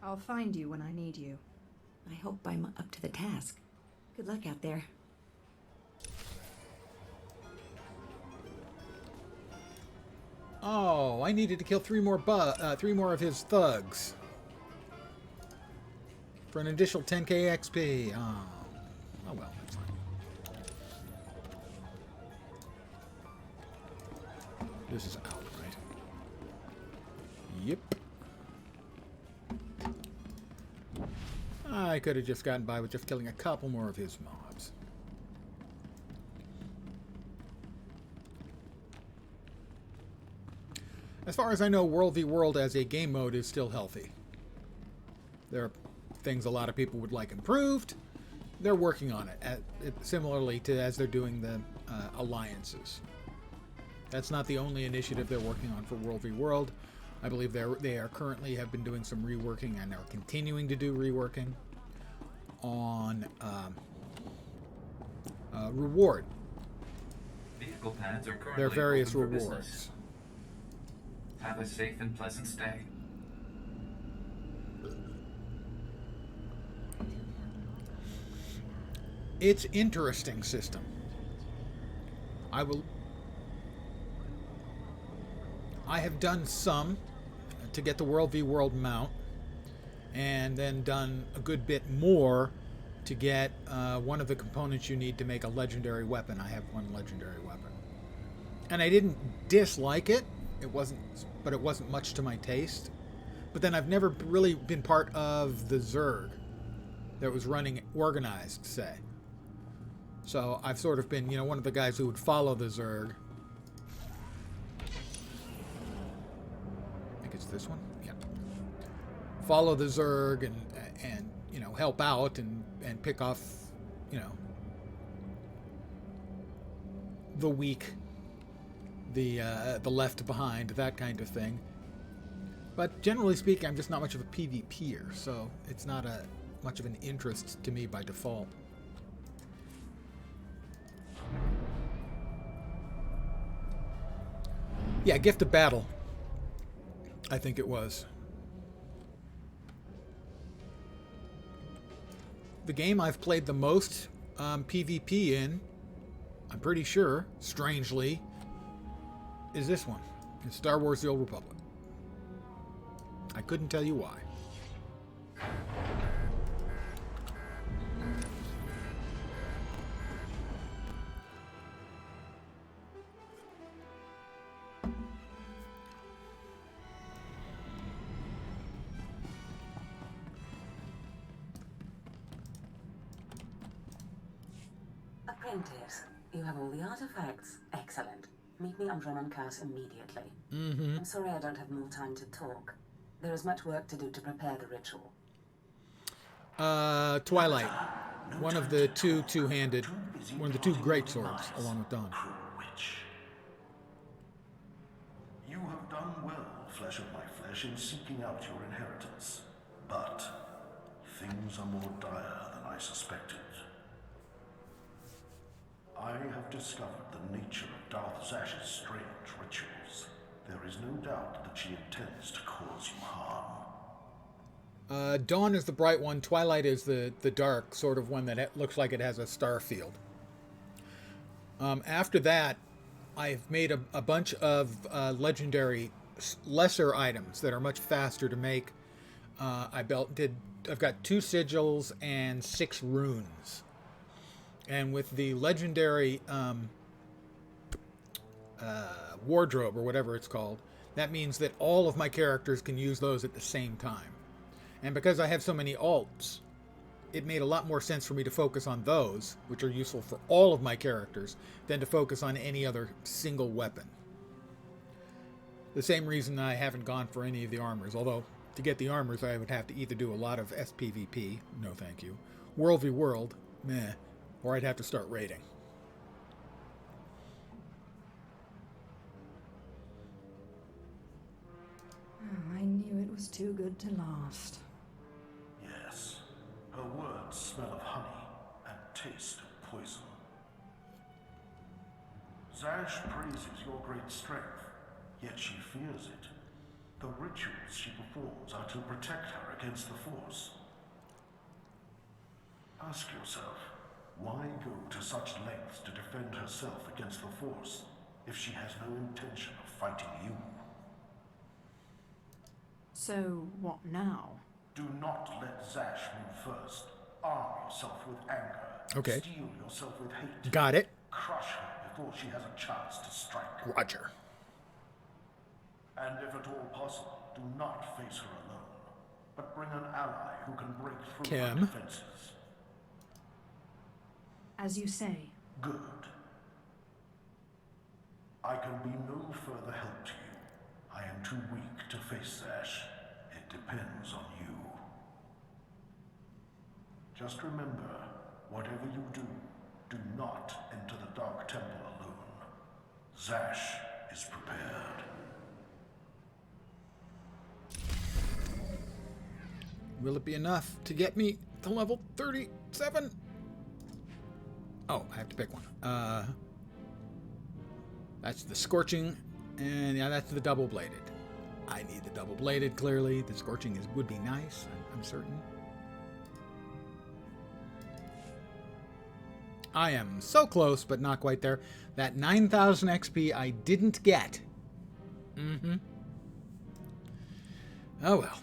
I'll find you when I need you. I hope I'm up to the task. Good luck out there. Oh, I needed to kill 3 more of his thugs for an additional 10k XP. Oh well, that's fine. This is out, right? Yep. I could have just gotten by with just killing a couple more of his mobs. As far as I know, World v World as a game mode is still healthy. There are things a lot of people would like improved. They're working on it, similarly to as they're doing the alliances. That's not the only initiative they're working on for World v World. I believe they are currently have been doing some reworking and are continuing to do reworking on Reward. Vehicle pads are currently their various open for rewards. business. Have a safe and pleasant stay. It's interesting system. I have done some to get the World v World mount, and then done a good bit more to get one of the components you need to make a legendary weapon. I have one legendary weapon, and I didn't dislike it. It wasn't much to my taste. But then I've never really been part of the Zerg that was running organized, say. So I've sort of been, one of the guys who would follow the Zerg. I think it's this one. Yeah. Follow the Zerg and help out and pick off, the weak, the left behind, that kind of thing. But generally speaking, I'm just not much of a PvPer, so it's not much of an interest to me by default. Yeah, Gift of Battle, I think it was. The game I've played the most PvP in, I'm pretty sure, strangely, is this one. It's Star Wars The Old Republic. I couldn't tell you why. Apprentice, you have all the artifacts. Excellent. Meet me on Drummoncaus immediately. Mm-hmm. I'm sorry I don't have more time to talk. There is much work to do to prepare the ritual. Twilight. One of the two-handed, one of the two great swords, along with Dawn. You have done well, flesh of my flesh, in seeking out your inheritance. But things are more dire than I suspected. I have discovered the nature of Darth Zash's strange rituals. There is no doubt that she intends to cause you harm. Dawn is the bright one. Twilight is the dark, sort of one that looks like it has a star field. After that, I've made a bunch of legendary, lesser items that are much faster to make. I've got 2 sigils and 6 runes. And with the legendary wardrobe, or whatever it's called, that means that all of my characters can use those at the same time. And because I have so many alts, it made a lot more sense for me to focus on those, which are useful for all of my characters, than to focus on any other single weapon. The same reason I haven't gone for any of the armors, although to get the armors I would have to either do a lot of SPVP, no thank you, World v World, meh, or I'd have to start raiding. I knew it was too good to last. Yes, her words smell of honey and taste of poison. Zash praises your great strength, yet she fears it. The rituals she performs are to protect her against the Force. Ask yourself, why go to such lengths to defend herself against the Force if she has no intention of fighting you? So, what now? Do not let Zash move first. Arm yourself with anger. Okay. Steel yourself with hate. Got it. Crush her before she has a chance to strike. Roger. And if at all possible, do not face her alone, but bring an ally who can break through her defenses. As you say. Good. I can be no further help to you. I am too weak to face Zash. It depends on you. Just remember, whatever you do, do not enter the Dark Temple alone. Zash is prepared. Will it be enough to get me to level 37? Oh, I have to pick one. That's the scorching, and yeah, that's the double-bladed. I need the double-bladed, clearly. The scorching would be nice, I'm certain. I am so close, but not quite there. That 9,000 XP I didn't get. Mm-hmm. Oh well.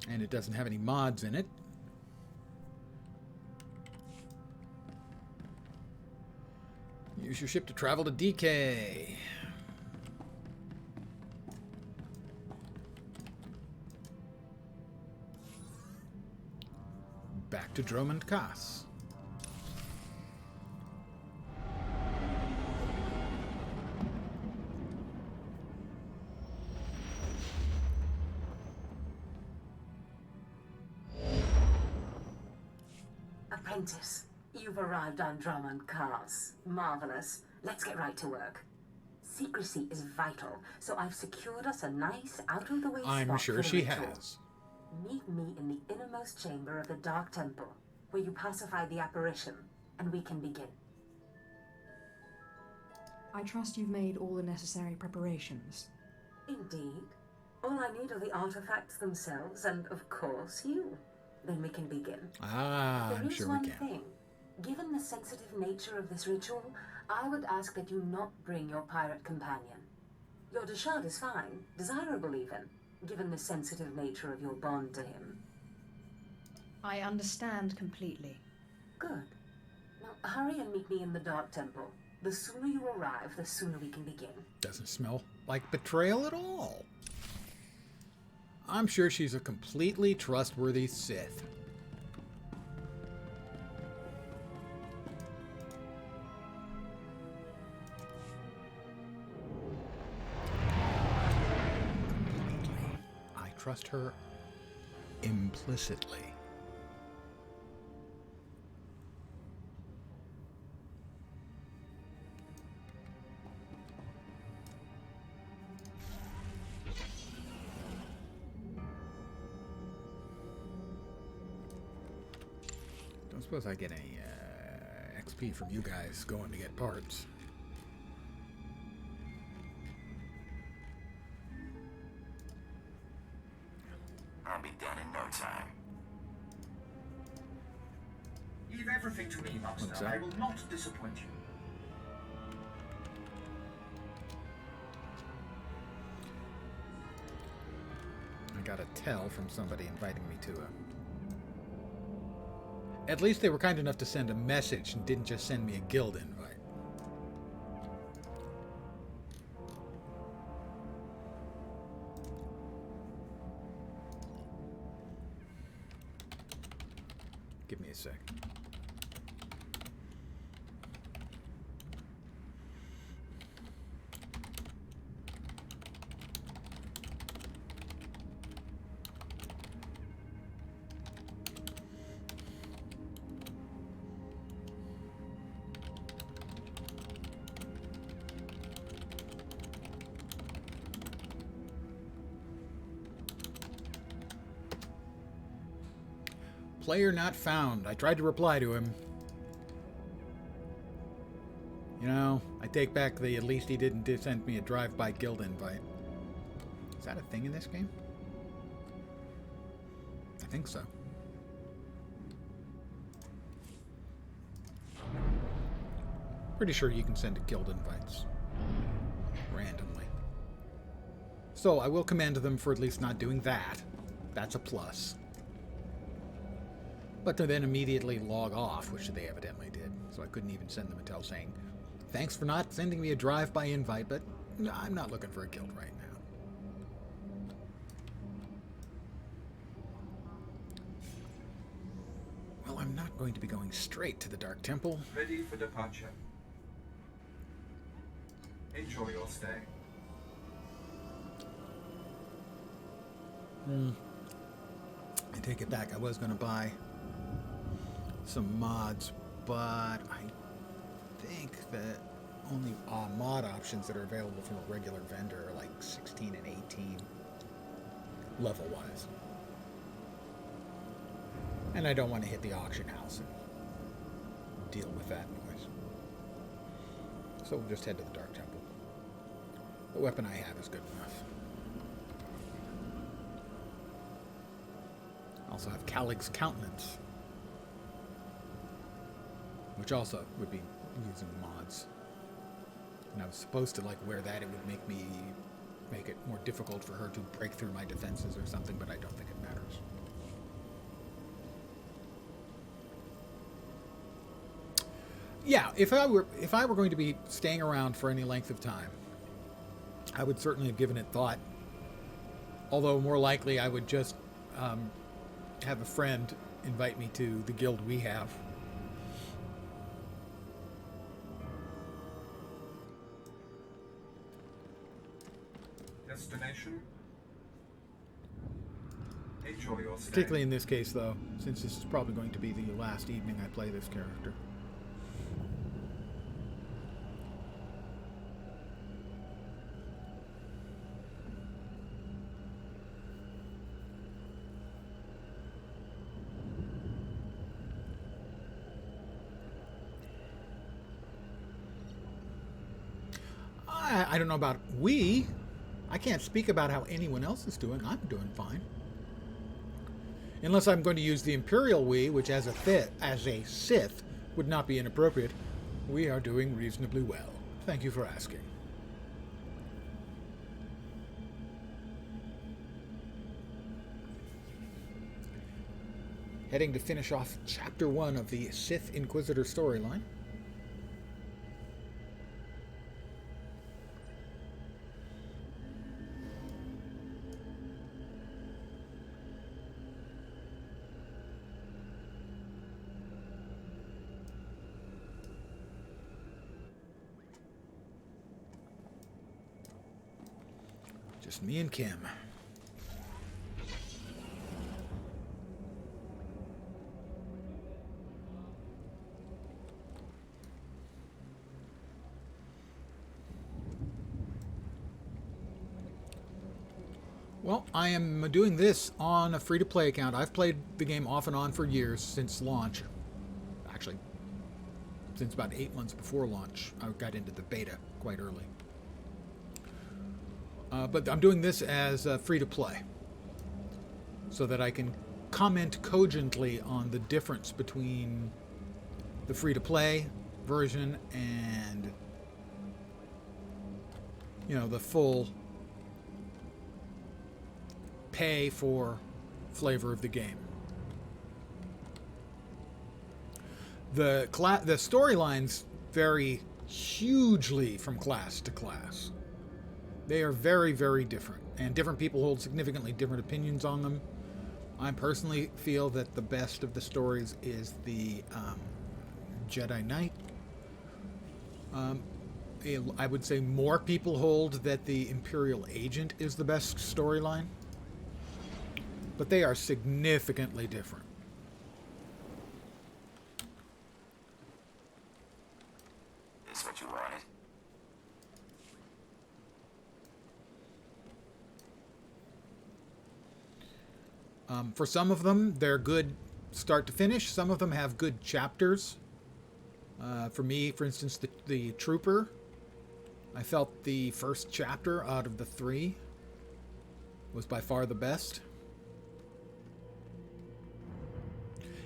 And it doesn't have any mods in it. Use your ship to travel to DK. Back to Dromund Kaas. Apprentice, you've arrived on Dromund Kaas. Marvelous. Let's get right to work. Secrecy is vital, so I've secured us a nice, out-of-the-way spot. I'm sure for the she ritual. has. Meet me in the innermost chamber of the Dark Temple, where you pacify the apparition, and we can begin. I trust you've made all the necessary preparations. Indeed. All I need are the artifacts themselves, and of course you. Then we can begin. Ah, I'm sure we can. There is one thing. Given the sensitive nature of this ritual, I would ask that you not bring your pirate companion. Your Deshard is fine, desirable even, given the sensitive nature of your bond to him. I understand completely. Good. Now hurry and meet me in the Dark Temple. The sooner you arrive, the sooner we can begin. Doesn't smell like betrayal at all. I'm sure she's a completely trustworthy Sith. Completely. I trust her implicitly. Don't suppose I get any XP from you guys going to get parts. I'll be done in no time. Leave everything to me, What's Master. that? I will not disappoint you. I got a tell from somebody inviting me to a... At least they were kind enough to send a message and didn't just send me a guild invite. Give me a sec. Player not found. I tried to reply to him. You know, I take back the at least he didn't send me a drive-by guild invite. Is that a thing in this game? I think so. Pretty sure you can send guild invites randomly. So I will commend them for at least not doing that. That's a plus. But to then immediately log off, which they evidently did. So I couldn't even send them a tell saying, thanks for not sending me a drive-by invite, but I'm not looking for a guild right now. Well, I'm not going to be going straight to the Dark Temple. Ready for departure. Enjoy your stay. I take it back. I was going to buy some mods, but I think that only mod options that are available from a regular vendor are like 16 and 18 level-wise. And I don't want to hit the auction house and deal with that noise. So we'll just head to the Dark Temple. The weapon I have is good enough. I also have Calig's Countenance, which also would be using mods. And I was supposed to like wear that. It would make it more difficult for her to break through my defenses or something, but I don't think it matters. Yeah, if I were going to be staying around for any length of time, I would certainly have given it thought. Although more likely I would just have a friend invite me to the guild we have. Destination. Enjoy your stay. Particularly in this case, though, since this is probably going to be the last evening I play this character. I don't know about we. I can't speak about how anyone else is doing. I'm doing fine. Unless I'm going to use the Imperial we, which as a Sith would not be inappropriate. We are doing reasonably well. Thank you for asking. Heading to finish off Chapter 1 of the Sith Inquisitor storyline. Just me and Kim. Well, I am doing this on a free-to-play account. I've played the game off and on for years since launch. Actually, since about 8 months before launch. I got into the beta quite early. But I'm doing this as free-to-play so that I can comment cogently on the difference between the free-to-play version and, you know, the full pay for flavor of the game. The storylines vary hugely from class to class. They are very, very different, and different people hold significantly different opinions on them. I personally feel that the best of the stories is the Jedi Knight. I would say more people hold that the Imperial Agent is the best storyline, but they are significantly different. Is what you wanted? For some of them, they're good start to finish. Some of them have good chapters. For me, for instance, the Trooper, I felt the first chapter out of the 3 was by far the best.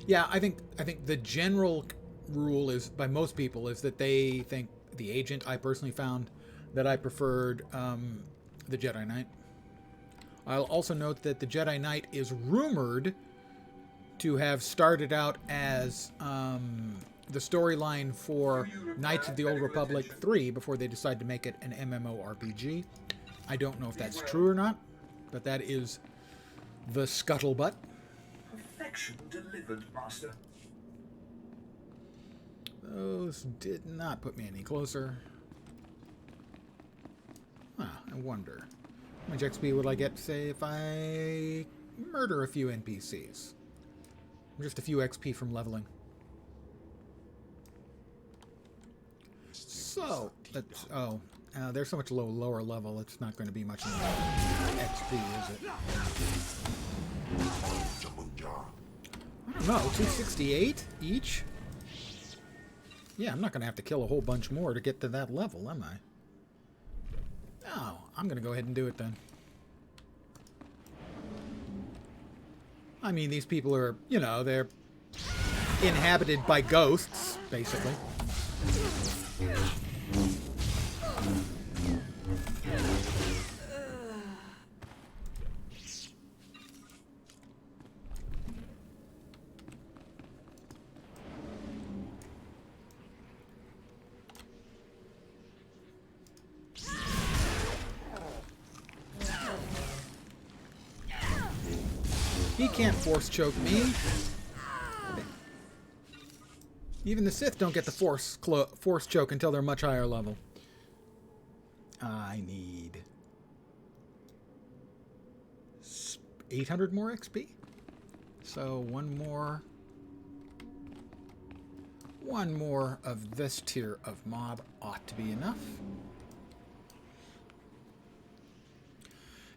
Yeah, I think the general rule is, by most people, is that they think the Agent. I personally found that I preferred the Jedi Knight. I'll also note that the Jedi Knight is rumored to have started out as the storyline for Knights of the Old Republic 3 before they decided to make it an MMORPG. I don't know if that's true or not, but that is the scuttlebutt. Perfection delivered, Master. Those did not put me any closer. I wonder. How much XP would I get, say, if I murder a few NPCs? Just a few XP from leveling. So, that's... Oh, they're so much lower level, it's not going to be much XP, is it? I don't know, 268 each? Yeah, I'm not going to have to kill a whole bunch more to get to that level, am I? Oh, I'm going to go ahead and do it then. I mean, these people are, you know, they're inhabited by ghosts, basically. He can't force choke me. Even the Sith don't get the force choke until they're much higher level. I need 800 more XP. So one more of this tier of mob ought to be enough.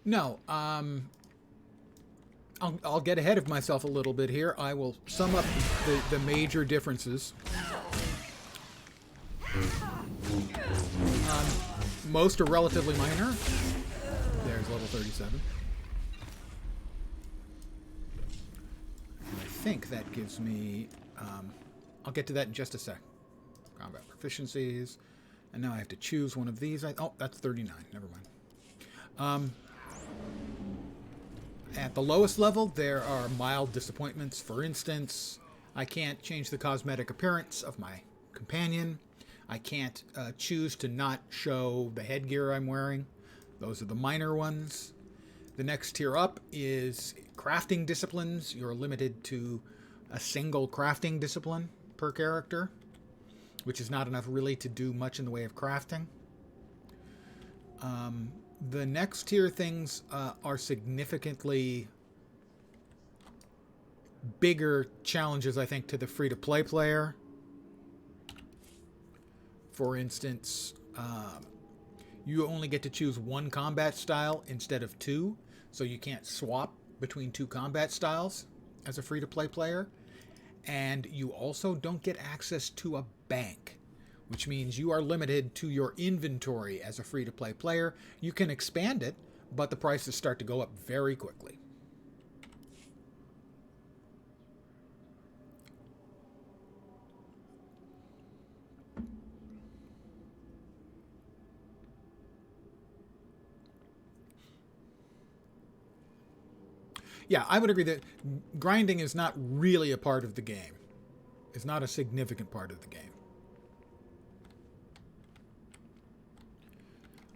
No, I'll get ahead of myself a little bit here. I will sum up the major differences. Most are relatively minor. There's level 37. And I think that gives me... I'll get to that in just a sec. Combat proficiencies. And now I have to choose one of these. Oh, that's 39. Never mind. At the lowest level, there are mild disappointments. For instance, I can't change the cosmetic appearance of my companion. I can't choose to not show the headgear I'm wearing. Those are the minor ones. The next tier up is crafting disciplines. You're limited to a single crafting discipline per character, which is not enough really to do much in the way of crafting. The next tier things are significantly bigger challenges, I think, to the free-to-play player. For instance, you only get to choose one combat style instead of two, so you can't swap between two combat styles as a free-to-play player. And you also don't get access to a bank, which means you are limited to your inventory as a free-to-play player. You can expand it, but the prices start to go up very quickly. Yeah, I would agree that grinding is not really a part of the game. It's not a significant part of the game.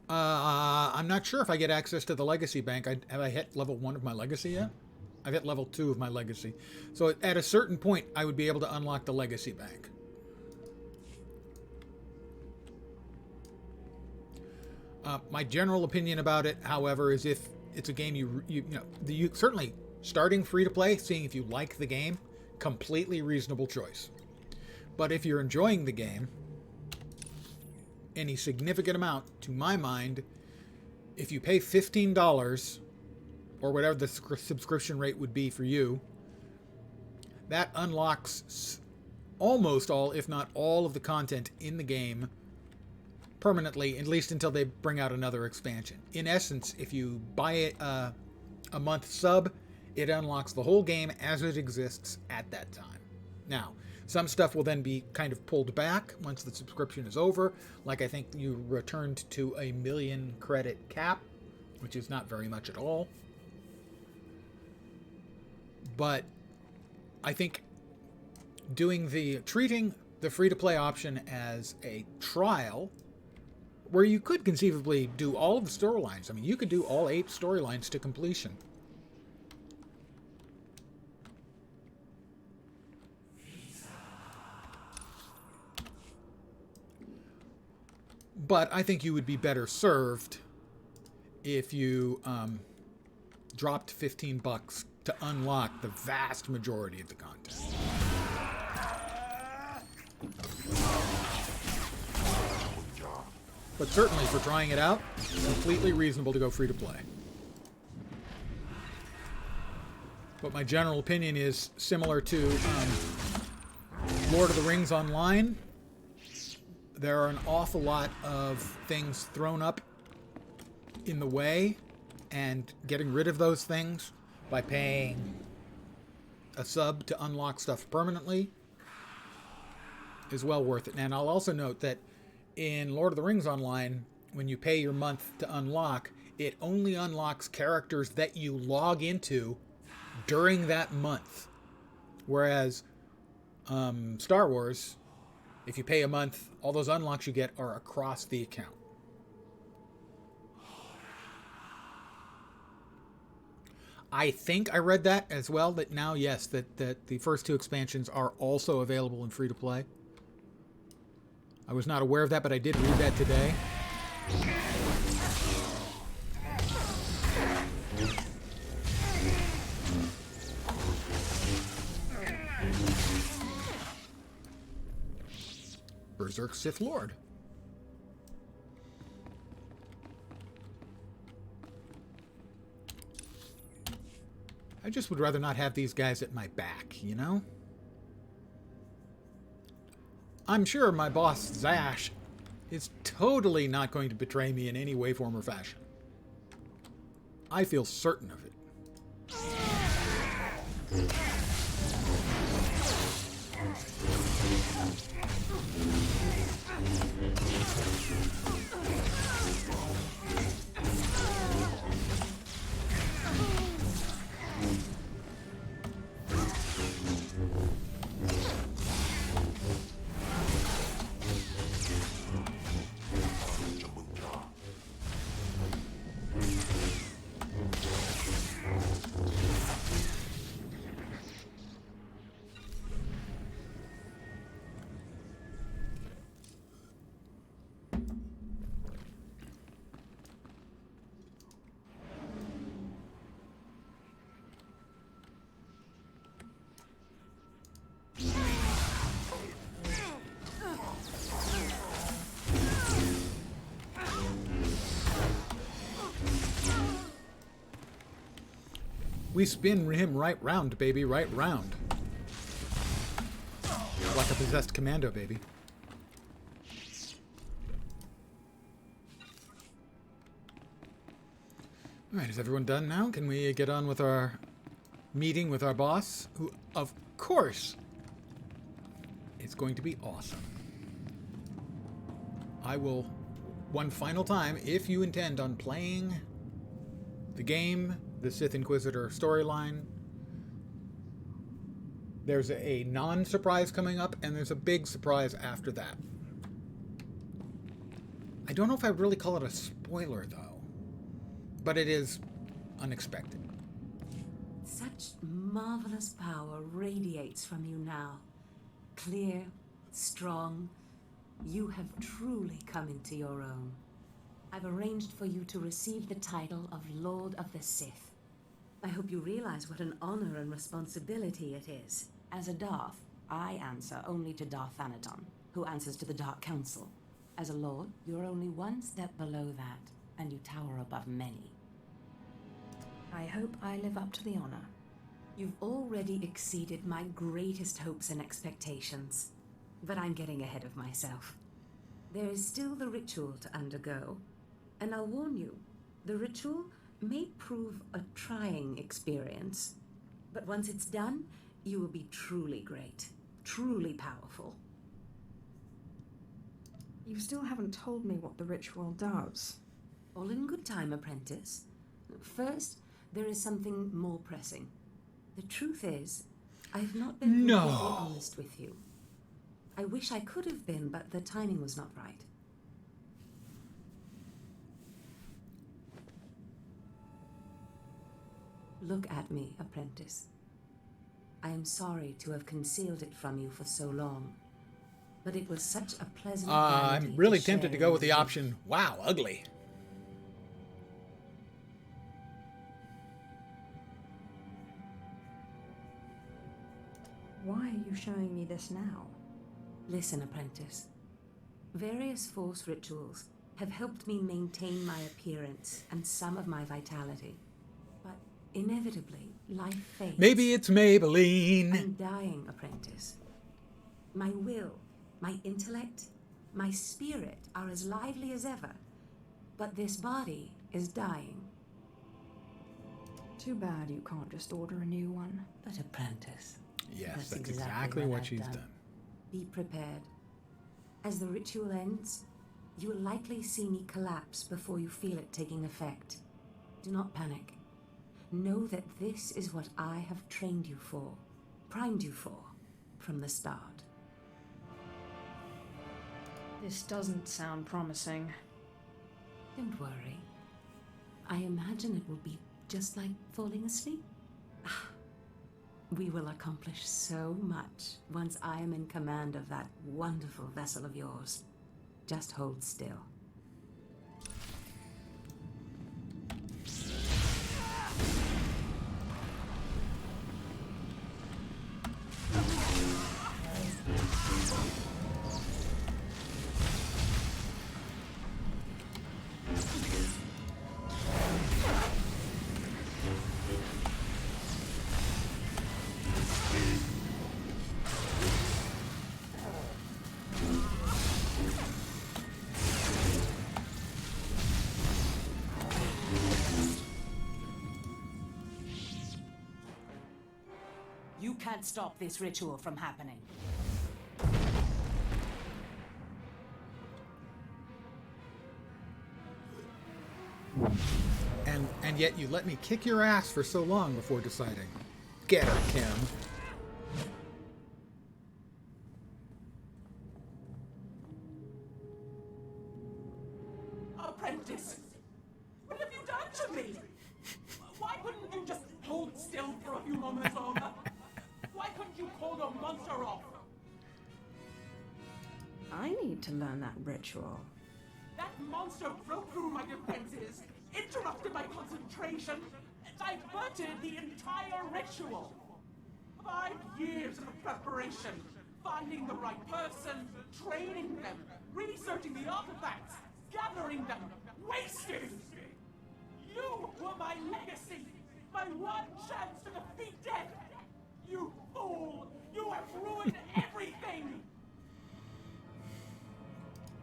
I'm not sure if I get access to the Legacy Bank. Have I hit level 1 of my Legacy yet? I've hit level 2 of my Legacy. So at a certain point, I would be able to unlock the Legacy Bank. My general opinion about it, however, is if it's a game you certainly starting free to play, seeing if you like the game, completely reasonable choice. But if you're enjoying the game, any significant amount, to my mind, if you pay $15 or whatever the subscription rate would be for you, that unlocks almost all, if not all, of the content in the game permanently, at least until they bring out another expansion. In essence, if you buy a month sub, it unlocks the whole game as it exists at that time. Now, some stuff will then be kind of pulled back once the subscription is over. Like I think you returned to a 1,000,000 credit cap, which is not very much at all. But I think treating the free-to-play option as a trial, where you could conceivably do all of the storylines. I mean, you could do all 8 storylines to completion. But I think you would be better served if you dropped $15 to unlock the vast majority of the content. But certainly for trying it out, completely reasonable to go free to play. But my general opinion is similar to Lord of the Rings Online. there are an awful lot of things thrown up in the way, and getting rid of those things by paying a sub to unlock stuff permanently is well worth it. And I'll also note that in Lord of the Rings Online, when you pay your month to unlock, it only unlocks characters that you log into during that month. Whereas Star Wars, if you pay a month, all those unlocks you get are across the account. I think I read that as well, that now, yes, that the first 2 expansions are also available in free-to-play. I was not aware of that, but I did read that today. Berserk Sith Lord. I just would rather not have these guys at my back, you know? I'm sure my boss, Zash, is totally not going to betray me in any way, form, or fashion. I feel certain of it. We spin him right round, baby, right round. Like a possessed commando, baby. Alright, is everyone done now? Can we get on with our meeting with our boss? Who, of course, is going to be awesome. I will, one final time, if you intend on playing the game, the Sith Inquisitor storyline, there's a non-surprise coming up, and there's a big surprise after that. I don't know if I would really call it a spoiler, though, but it is unexpected. Such marvelous power radiates from you now. Clear, strong. You have truly come into your own. I've arranged for you to receive the title of Lord of the Sith. I hope you realize what an honor and responsibility it is. As a Darth, I answer only to Darth Thanaton, who answers to the Dark Council. As a Lord, you're only one step below that, and you tower above many. I hope I live up to the honor. You've already exceeded my greatest hopes and expectations, but I'm getting ahead of myself. There is still the ritual to undergo, and I'll warn you, the ritual may prove a trying experience, but once it's done, you will be truly great, truly powerful. You still haven't told me what the ritual does. All in good time, apprentice. First, there is something more pressing. The truth is, I've not been completely honest with you. I wish I could have been, but the timing was not right. Look at me, apprentice. I am sorry to have concealed it from you for so long, but it was such a pleasant I'm really tempted to go with the option, wow, ugly. Why are you showing me this now? Listen, apprentice. Various Force rituals have helped me maintain my appearance and some of my vitality. But inevitably, life fades. Maybe it's Maybelline. I'm dying, apprentice. My will, my intellect, My spirit are as lively as ever, but this body is dying. Too bad you can't just order a new one. But apprentice. Yes, that's exactly what she's done. Be prepared. As the ritual ends, you will likely see me collapse before you feel it taking effect. Do not panic. Know that this is what I have trained you for, primed you for, from the start. This doesn't sound promising. Don't worry. I imagine it will be just like falling asleep. We will accomplish so much once I am in command of that wonderful vessel of yours. Just hold still. You can't stop this ritual from happening. And yet you let me kick your ass for so long before deciding. Get her, Kim. Apprentice, what have you done to me? Why couldn't you just hold still for a few moments longer? Why couldn't you call your monster off? I need to learn that ritual. That monster broke through my defenses, interrupted my concentration, diverted the entire ritual. 5 years of preparation, finding the right person, training them, researching the artifacts, gathering them, wasted! You were my legacy, my one chance to defeat death! You fool! You have ruined everything!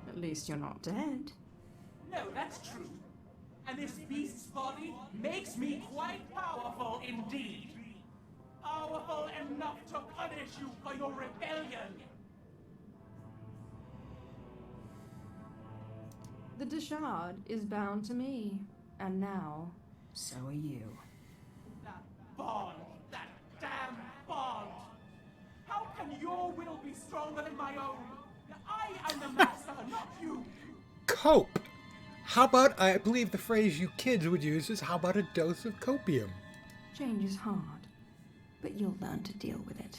At least you're not dead. No, that's true. And this beast's body makes me quite powerful indeed. Powerful enough to punish you for your rebellion. The Deshard is bound to me, and now, so are you. That bond, that damn bond. How can your will be stronger than my own? I am the master, not you. Cope. How about, I believe the phrase you kids would use is, how about a dose of copium? Change is hard, but you'll learn to deal with it.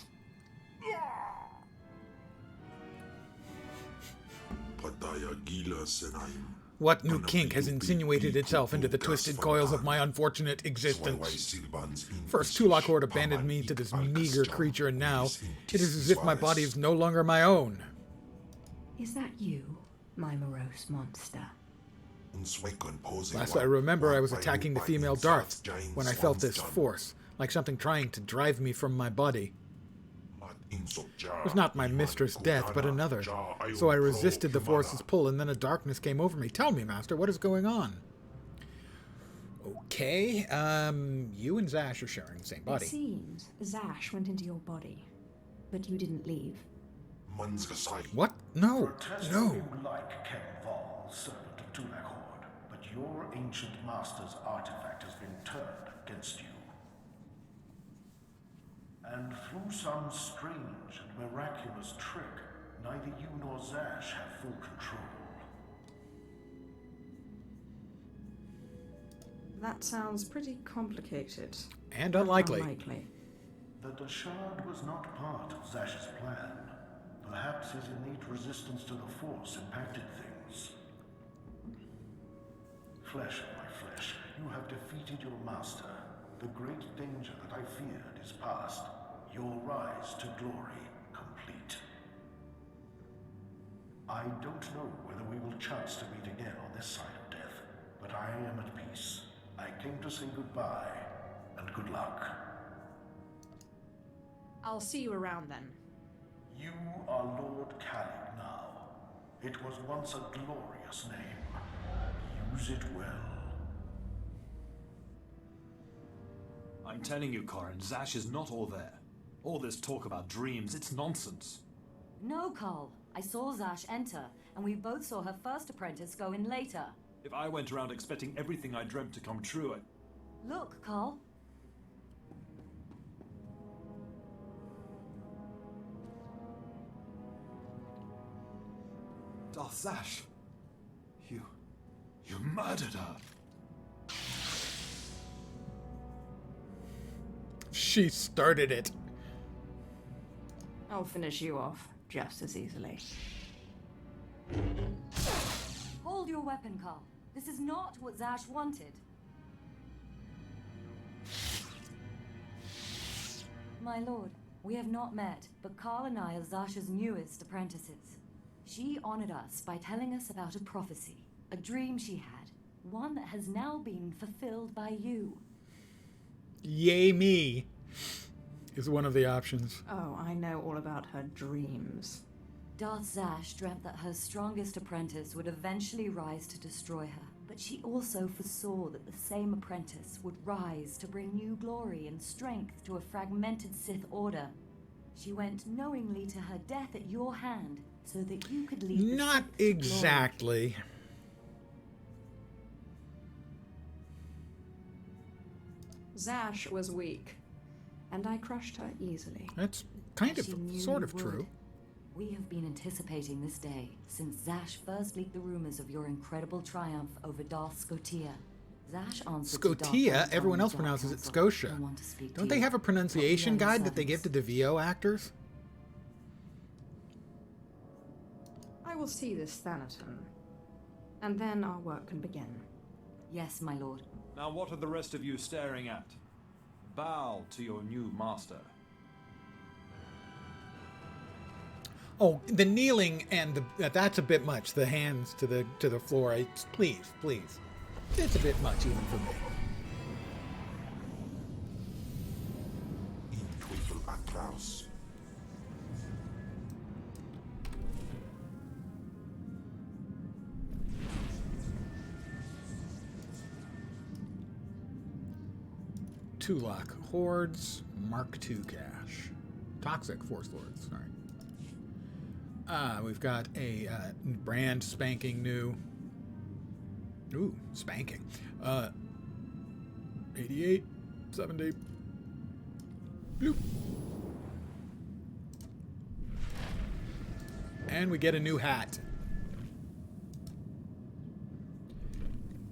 What new kink has insinuated itself into the twisted coils of my unfortunate existence? First Tulak Horde abandoned me to this meager creature, and now it is as if my body is no longer my own. Is that you, my morose monster? Last I remember, I was attacking the female Darth when I felt this force, like something trying to drive me from my body. It was not my mistress' death, but another. So I resisted the force's pull, and then a darkness came over me. Tell me, Master, what is going on? Okay, you and Zash are sharing the same body. It seems Zash went into your body, but you didn't leave. What? No, no. You like Ken Vol, servant of Tulak Horde, but your ancient master's artifact has been turned against you. And through some strange and miraculous trick, neither you nor Zash have full control. That sounds pretty complicated. And unlikely. The Deshard was not part of Zash's plan. Perhaps his innate resistance to the Force impacted things. Flesh of my flesh, you have defeated your master. The great danger that I feared is past. Your rise to glory complete. I don't know whether we will chance to meet again on this side of death, but I am at peace. I came to say goodbye, and good luck. I'll see you around then. You are Lord Khalid now. It was once a glorious name. Use it well. I'm telling you, Corin, Zash is not all there. All this talk about dreams, it's nonsense. No, Carl. I saw Zash enter, and we both saw her first apprentice go in later. If I went around expecting everything I dreamt to come true, Look, Carl. Darth Zash, you murdered her. She started it. I'll finish you off just as easily. Hold your weapon, Carl. This is not what Zash wanted. My lord, we have not met, but Carl and I are Zash's newest apprentices. She honored us by telling us about a prophecy, a dream she had, one that has now been fulfilled by you. Yay me, is one of the options. Oh, I know all about her dreams. Darth Zash dreamt that her strongest apprentice would eventually rise to destroy her, but she also foresaw that the same apprentice would rise to bring new glory and strength to a fragmented Sith Order. She went knowingly to her death at your hand so that you could lead the Not Sith to exactly. glory. Zash was weak, and I crushed her easily. That's kind of, She knew sort of you would. true. We have been anticipating this day since Zash first leaked the rumors of your incredible triumph over Darth SWTOR. Zash answered to Darth Scotia, Vader everyone on else the pronounces it Dark Scotia. Council. I want to speak Don't to they you. have a pronunciation But we are guide that they give to the VO actors? I will see this Thanaton, and then our work can begin. Yes, my lord. Now what are the rest of you staring at? Bow to your new master. Oh, the kneeling and that's a bit much. The hands to the floor. Please. It's a bit much even for me. Inquisitor Atlas. Tulak Hordes, Mark II cache. Toxic Force Lords, sorry. We've got a brand spanking new. Ooh, spanking. 88, 70. Bloop. And we get a new hat.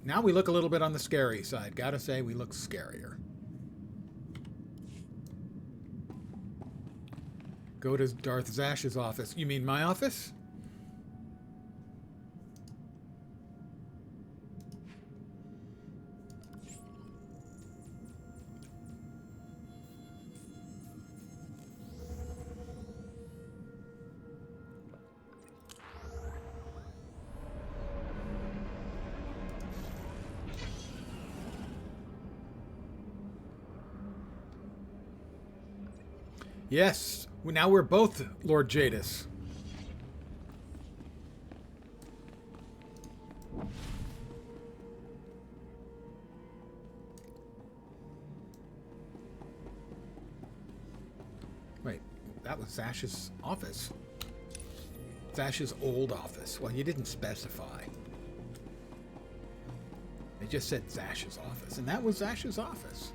Now we look a little bit on the scary side. Gotta say, we look scarier. Go to Darth Zash's office. You mean my office? Yes. Now we're both Lord Jadis. Wait, that was Zash's office. Zash's old office. Well, you didn't specify. They just said Zash's office, and that was Zash's office.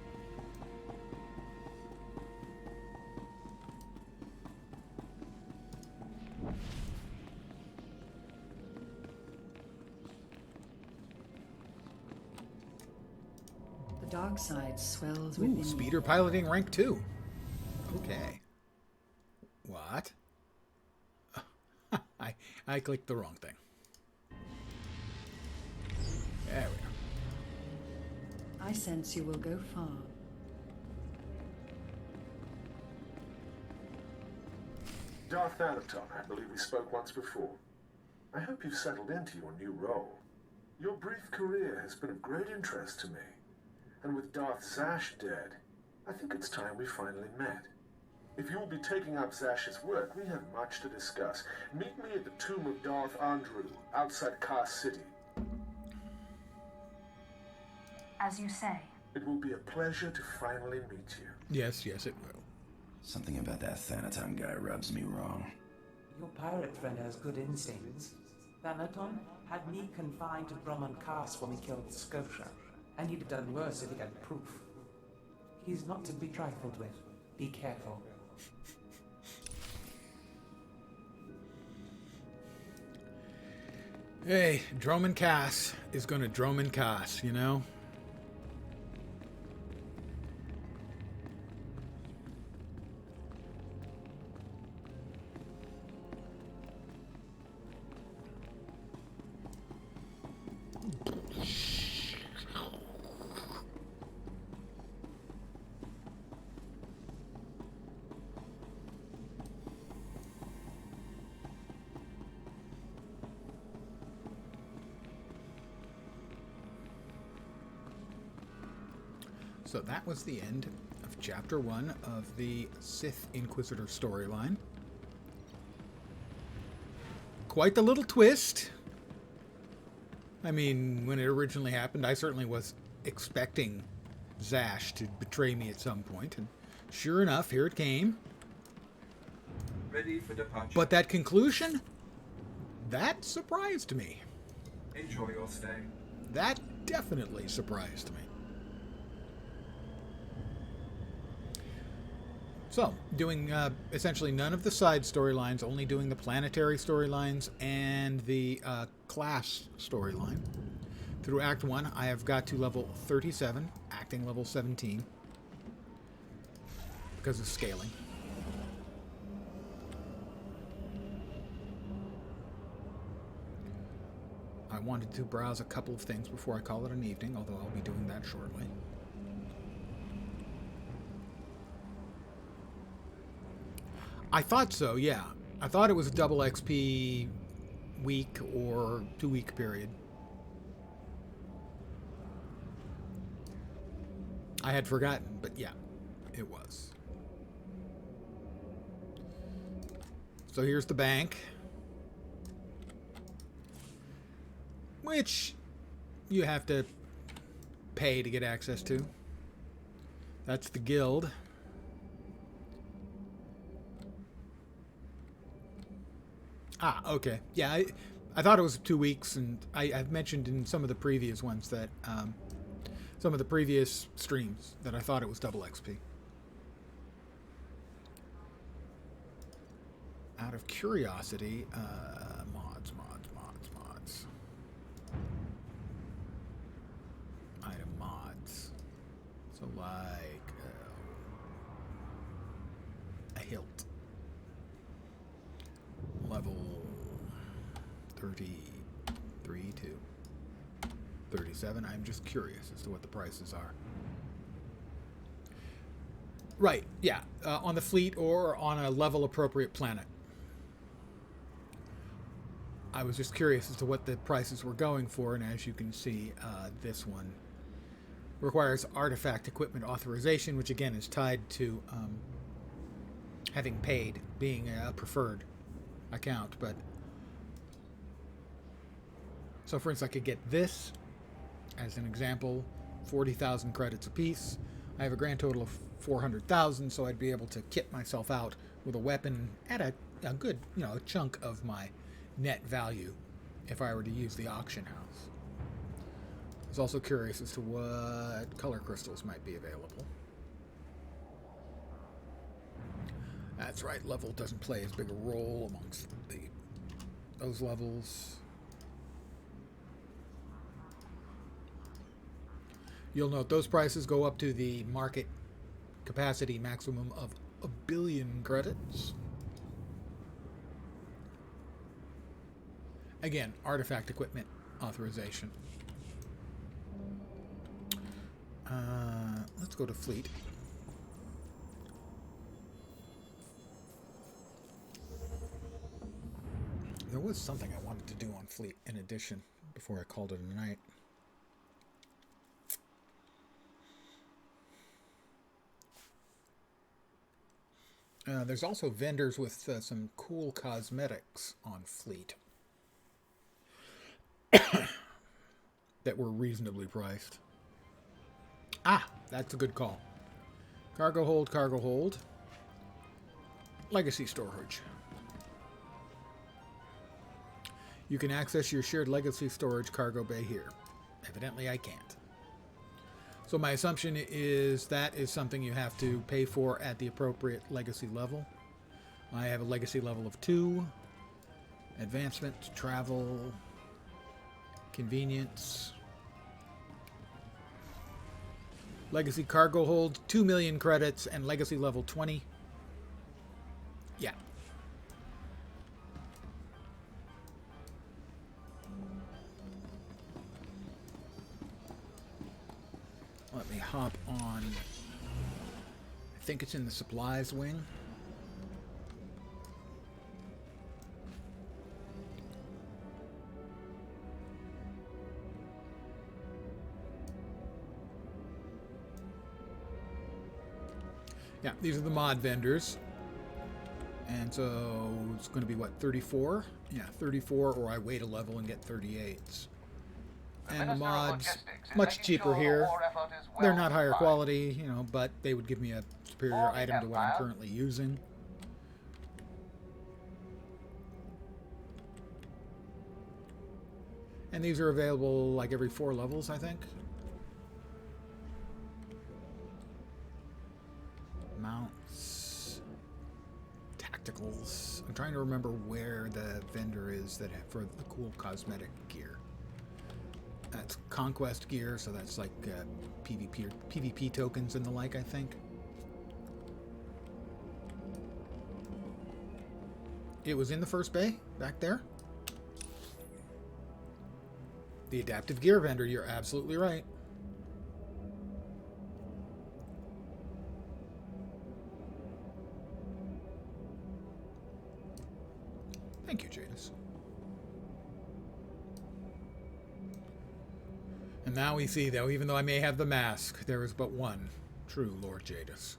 The dark side swells Ooh, within me. speeder piloting rank 2. Okay. What? I clicked the wrong thing. There we are. I sense you will go far. Darth Alderaan, I believe we spoke once before. I hope you've settled into your new role. Your brief career has been of great interest to me. And with Darth Zash dead, I think it's time we finally met. If you will be taking up Zash's work, we have much to discuss. Meet me at the tomb of Darth Andrew, outside Car City. As you say. It will be a pleasure to finally meet you. Yes, yes, it will. Something about that Thanaton guy rubs me wrong. Your pirate friend has good instincts. Thanaton had me confined to Drummond Castle when we killed Scotia, and he'd have done worse if he had proof. He's not to be trifled with. Be careful. Hey, Drummond Cass is gonna Drummond Cass, you know? So that was the end of Chapter 1 of the Sith Inquisitor storyline. Quite the little twist. I mean, when it originally happened, I certainly was expecting Zash to betray me at some point, and sure enough, here it came. Ready for departure. But that conclusion, that surprised me. Enjoy your stay. That definitely surprised me. So, doing essentially none of the side storylines, only doing the planetary storylines and the class storyline. Through Act 1, I have got to level 37, acting level 17, because of scaling. I wanted to browse a couple of things before I call it an evening, although I'll be doing that shortly. I thought so, yeah. I thought it was a double XP week or 2-week period. I had forgotten, but yeah, it was. So here's the bank, which you have to pay to get access to. That's the guild. Ah, okay. Yeah, I thought it was 2 weeks, and I've mentioned in some of the previous ones that, some of the previous streams, that I thought it was double XP. Out of curiosity, mods. Item mods. So like, a hilt. Level 33 to 37. I'm just curious as to what the prices are. Right, yeah. On the fleet or on a level appropriate planet. I was just curious as to what the prices were going for, and as you can see, this one requires artifact equipment authorization, which again is tied to having paid, being a preferred account. But so for instance, I could get this as an example, 40,000 credits apiece. I have a grand total of 400,000, so I'd be able to kit myself out with a weapon at a good, a chunk of my net value if I were to use the auction house. I was also curious as to what color crystals might be available. That's right, level doesn't play as big a role amongst those levels. You'll note those prices go up to the market capacity maximum of 1 billion credits. Again, artifact equipment authorization. Let's go to fleet. There was something I wanted to do on fleet in addition before I called it a night. There's also vendors with some cool cosmetics on fleet that were reasonably priced. Ah, that's a good call. Cargo hold, cargo hold. Legacy storage. You can access your shared legacy storage cargo bay here. Evidently, I can't. So my assumption is that is something you have to pay for at the appropriate legacy level. I have a legacy level of 2. Advancement, travel, convenience. Legacy cargo hold, 2 million credits, and legacy level 20. Yeah. Let me hop on. I think it's in the supplies wing. Yeah, these are the mod vendors. And so it's going to be what, 34? Yeah, 34, or I wait a level and get 38s. And the mods, much cheaper here. They're not higher quality, you know, but they would give me a superior item to what I'm currently using. And these are available like every 4 levels, I think. Mounts, tacticals. I'm trying to remember where the vendor is that for the cool cosmetic gear. That's conquest gear, so that's like PvP tokens and the like, I think. It was in the first bay, back there. The adaptive gear vendor, you're absolutely right. Thank you, Jadis. And now we see, though, even though I may have the mask, there is but one true Lord Jadis.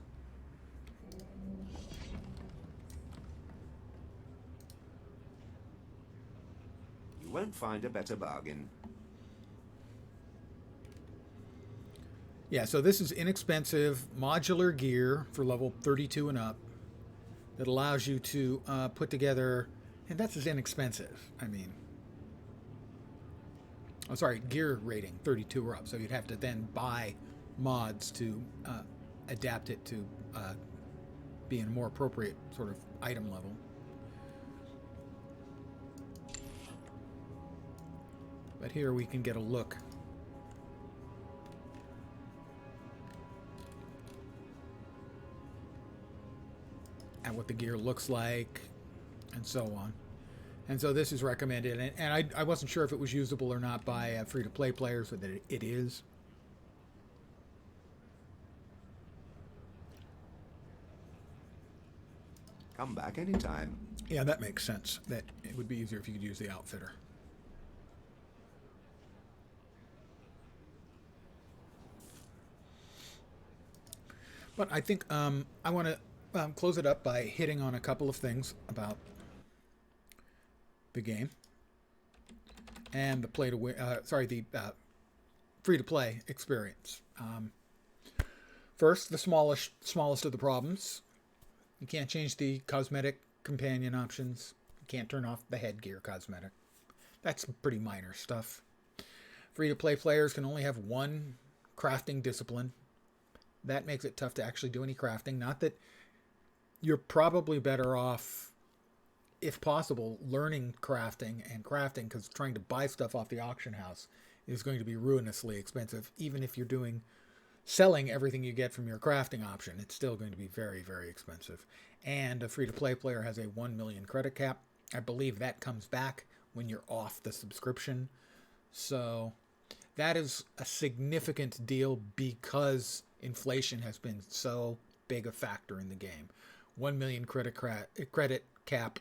You won't find a better bargain. Yeah, so this is inexpensive modular gear for level 32 and up that allows you to put together, and that's as inexpensive. I mean, oh, sorry, gear rating 32 or up. So you'd have to then buy mods to adapt it to be in a more appropriate sort of item level. But here we can get a look at what the gear looks like and so on. And so this is recommended, and I wasn't sure if it was usable or not by free-to-play players, but that it is. Come back anytime. Yeah, that makes sense. That it would be easier if you could use the outfitter. But I think I want to close it up by hitting on a couple of things about the game and the the free-to-play experience. First, the smallest of the problems. You can't change the cosmetic companion options. You can't turn off the headgear cosmetic. That's pretty minor stuff. Free-to-play players can only have one crafting discipline. That makes it tough to actually do any crafting. Not that you're probably better off, if possible, learning crafting, because trying to buy stuff off the auction house is going to be ruinously expensive. Even if you're selling everything you get from your crafting option, it's still going to be very, very expensive. And a free-to-play player has a 1 million credit cap. I believe that comes back when you're off the subscription. So that is a significant deal because inflation has been so big a factor in the game. 1 million credit cap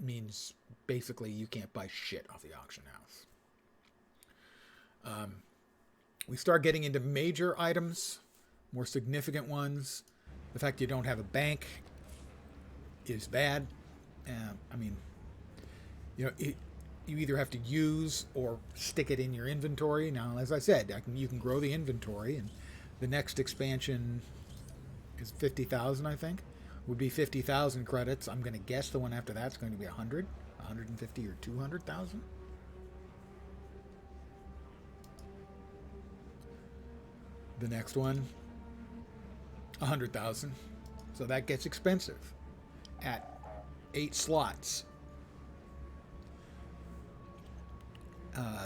means basically you can't buy shit off the auction house. We start getting into major items, more significant ones. The fact you don't have a bank is bad. I mean, you know, you either have to use or stick it in your inventory. Now, as I said, you can grow the inventory, and the next expansion is 50,000, I think. Would be 50,000 credits. I'm going to guess the one after that's going to be 100, 150, or 200,000. The next one, 100,000. So that gets expensive at 8 slots.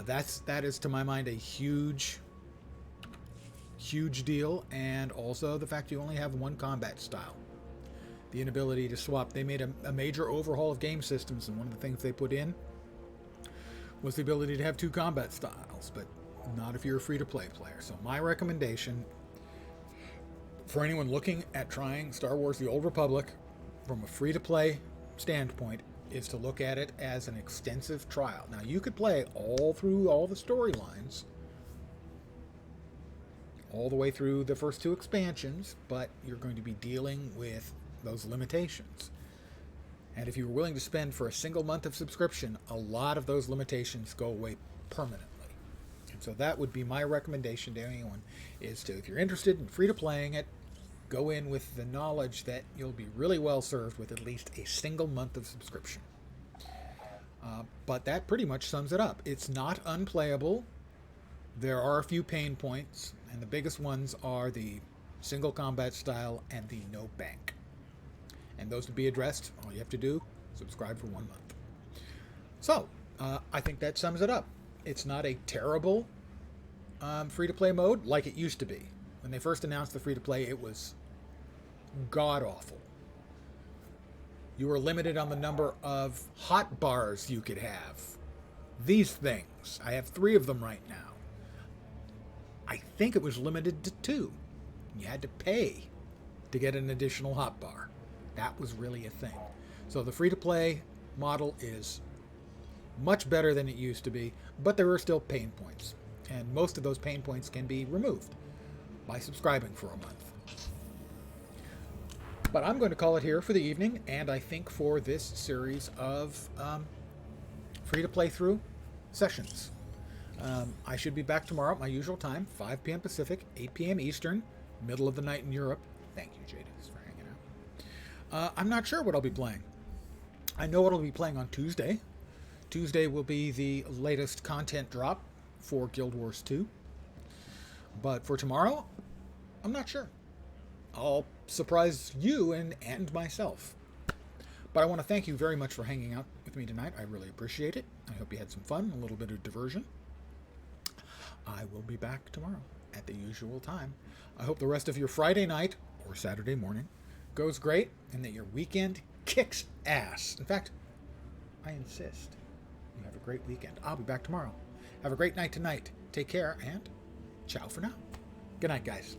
That is to my mind a huge deal, and also the fact you only have one combat style. The inability to swap. They made a major overhaul of game systems, and one of the things they put in was the ability to have 2 combat styles, but not if you're a free-to-play player. So my recommendation for anyone looking at trying Star Wars The Old Republic from a free-to-play standpoint is to look at it as an extensive trial. Now, you could play all through all the storylines, all the way through the first 2 expansions, but you're going to be dealing with those limitations. And if you're willing to spend for a single month of subscription, a lot of those limitations go away permanently. And so that would be my recommendation to anyone, is to, if you're interested in free-to-playing it, go in with the knowledge that you'll be really well served with at least a single month of subscription. But that pretty much sums it up. It's not unplayable. There are a few pain points, and the biggest ones are the single combat style and the no bank. And those to be addressed, all you have to do, subscribe for 1 month. So, I think that sums it up. It's not a terrible free-to-play mode like it used to be. When they first announced the free-to-play, it was god-awful. You were limited on the number of hot bars you could have. These things. I have 3 of them right now. I think it was limited to 2. You had to pay to get an additional hot bar. That was really a thing. So the free-to-play model is much better than it used to be, but there are still pain points. And most of those pain points can be removed by subscribing for a month. But I'm going to call it here for the evening, and I think for this series of free-to-playthrough sessions. I should be back tomorrow at my usual time, 5 p.m. Pacific, 8 p.m. Eastern, middle of the night in Europe. Thank you, Jadis, for hanging out. I'm not sure what I'll be playing. I know what I'll be playing on Tuesday. Tuesday will be the latest content drop for Guild Wars 2. But for tomorrow, I'm not sure. I'll surprise you and myself. But I want to thank you very much for hanging out with me tonight. I really appreciate it. I hope you had some fun, a little bit of diversion. I will be back tomorrow at the usual time. I hope the rest of your Friday night or Saturday morning goes great, and that your weekend kicks ass. In fact, I insist you have a great weekend. I'll be back tomorrow. Have a great night tonight. Take care, and ciao for now. Good night, guys.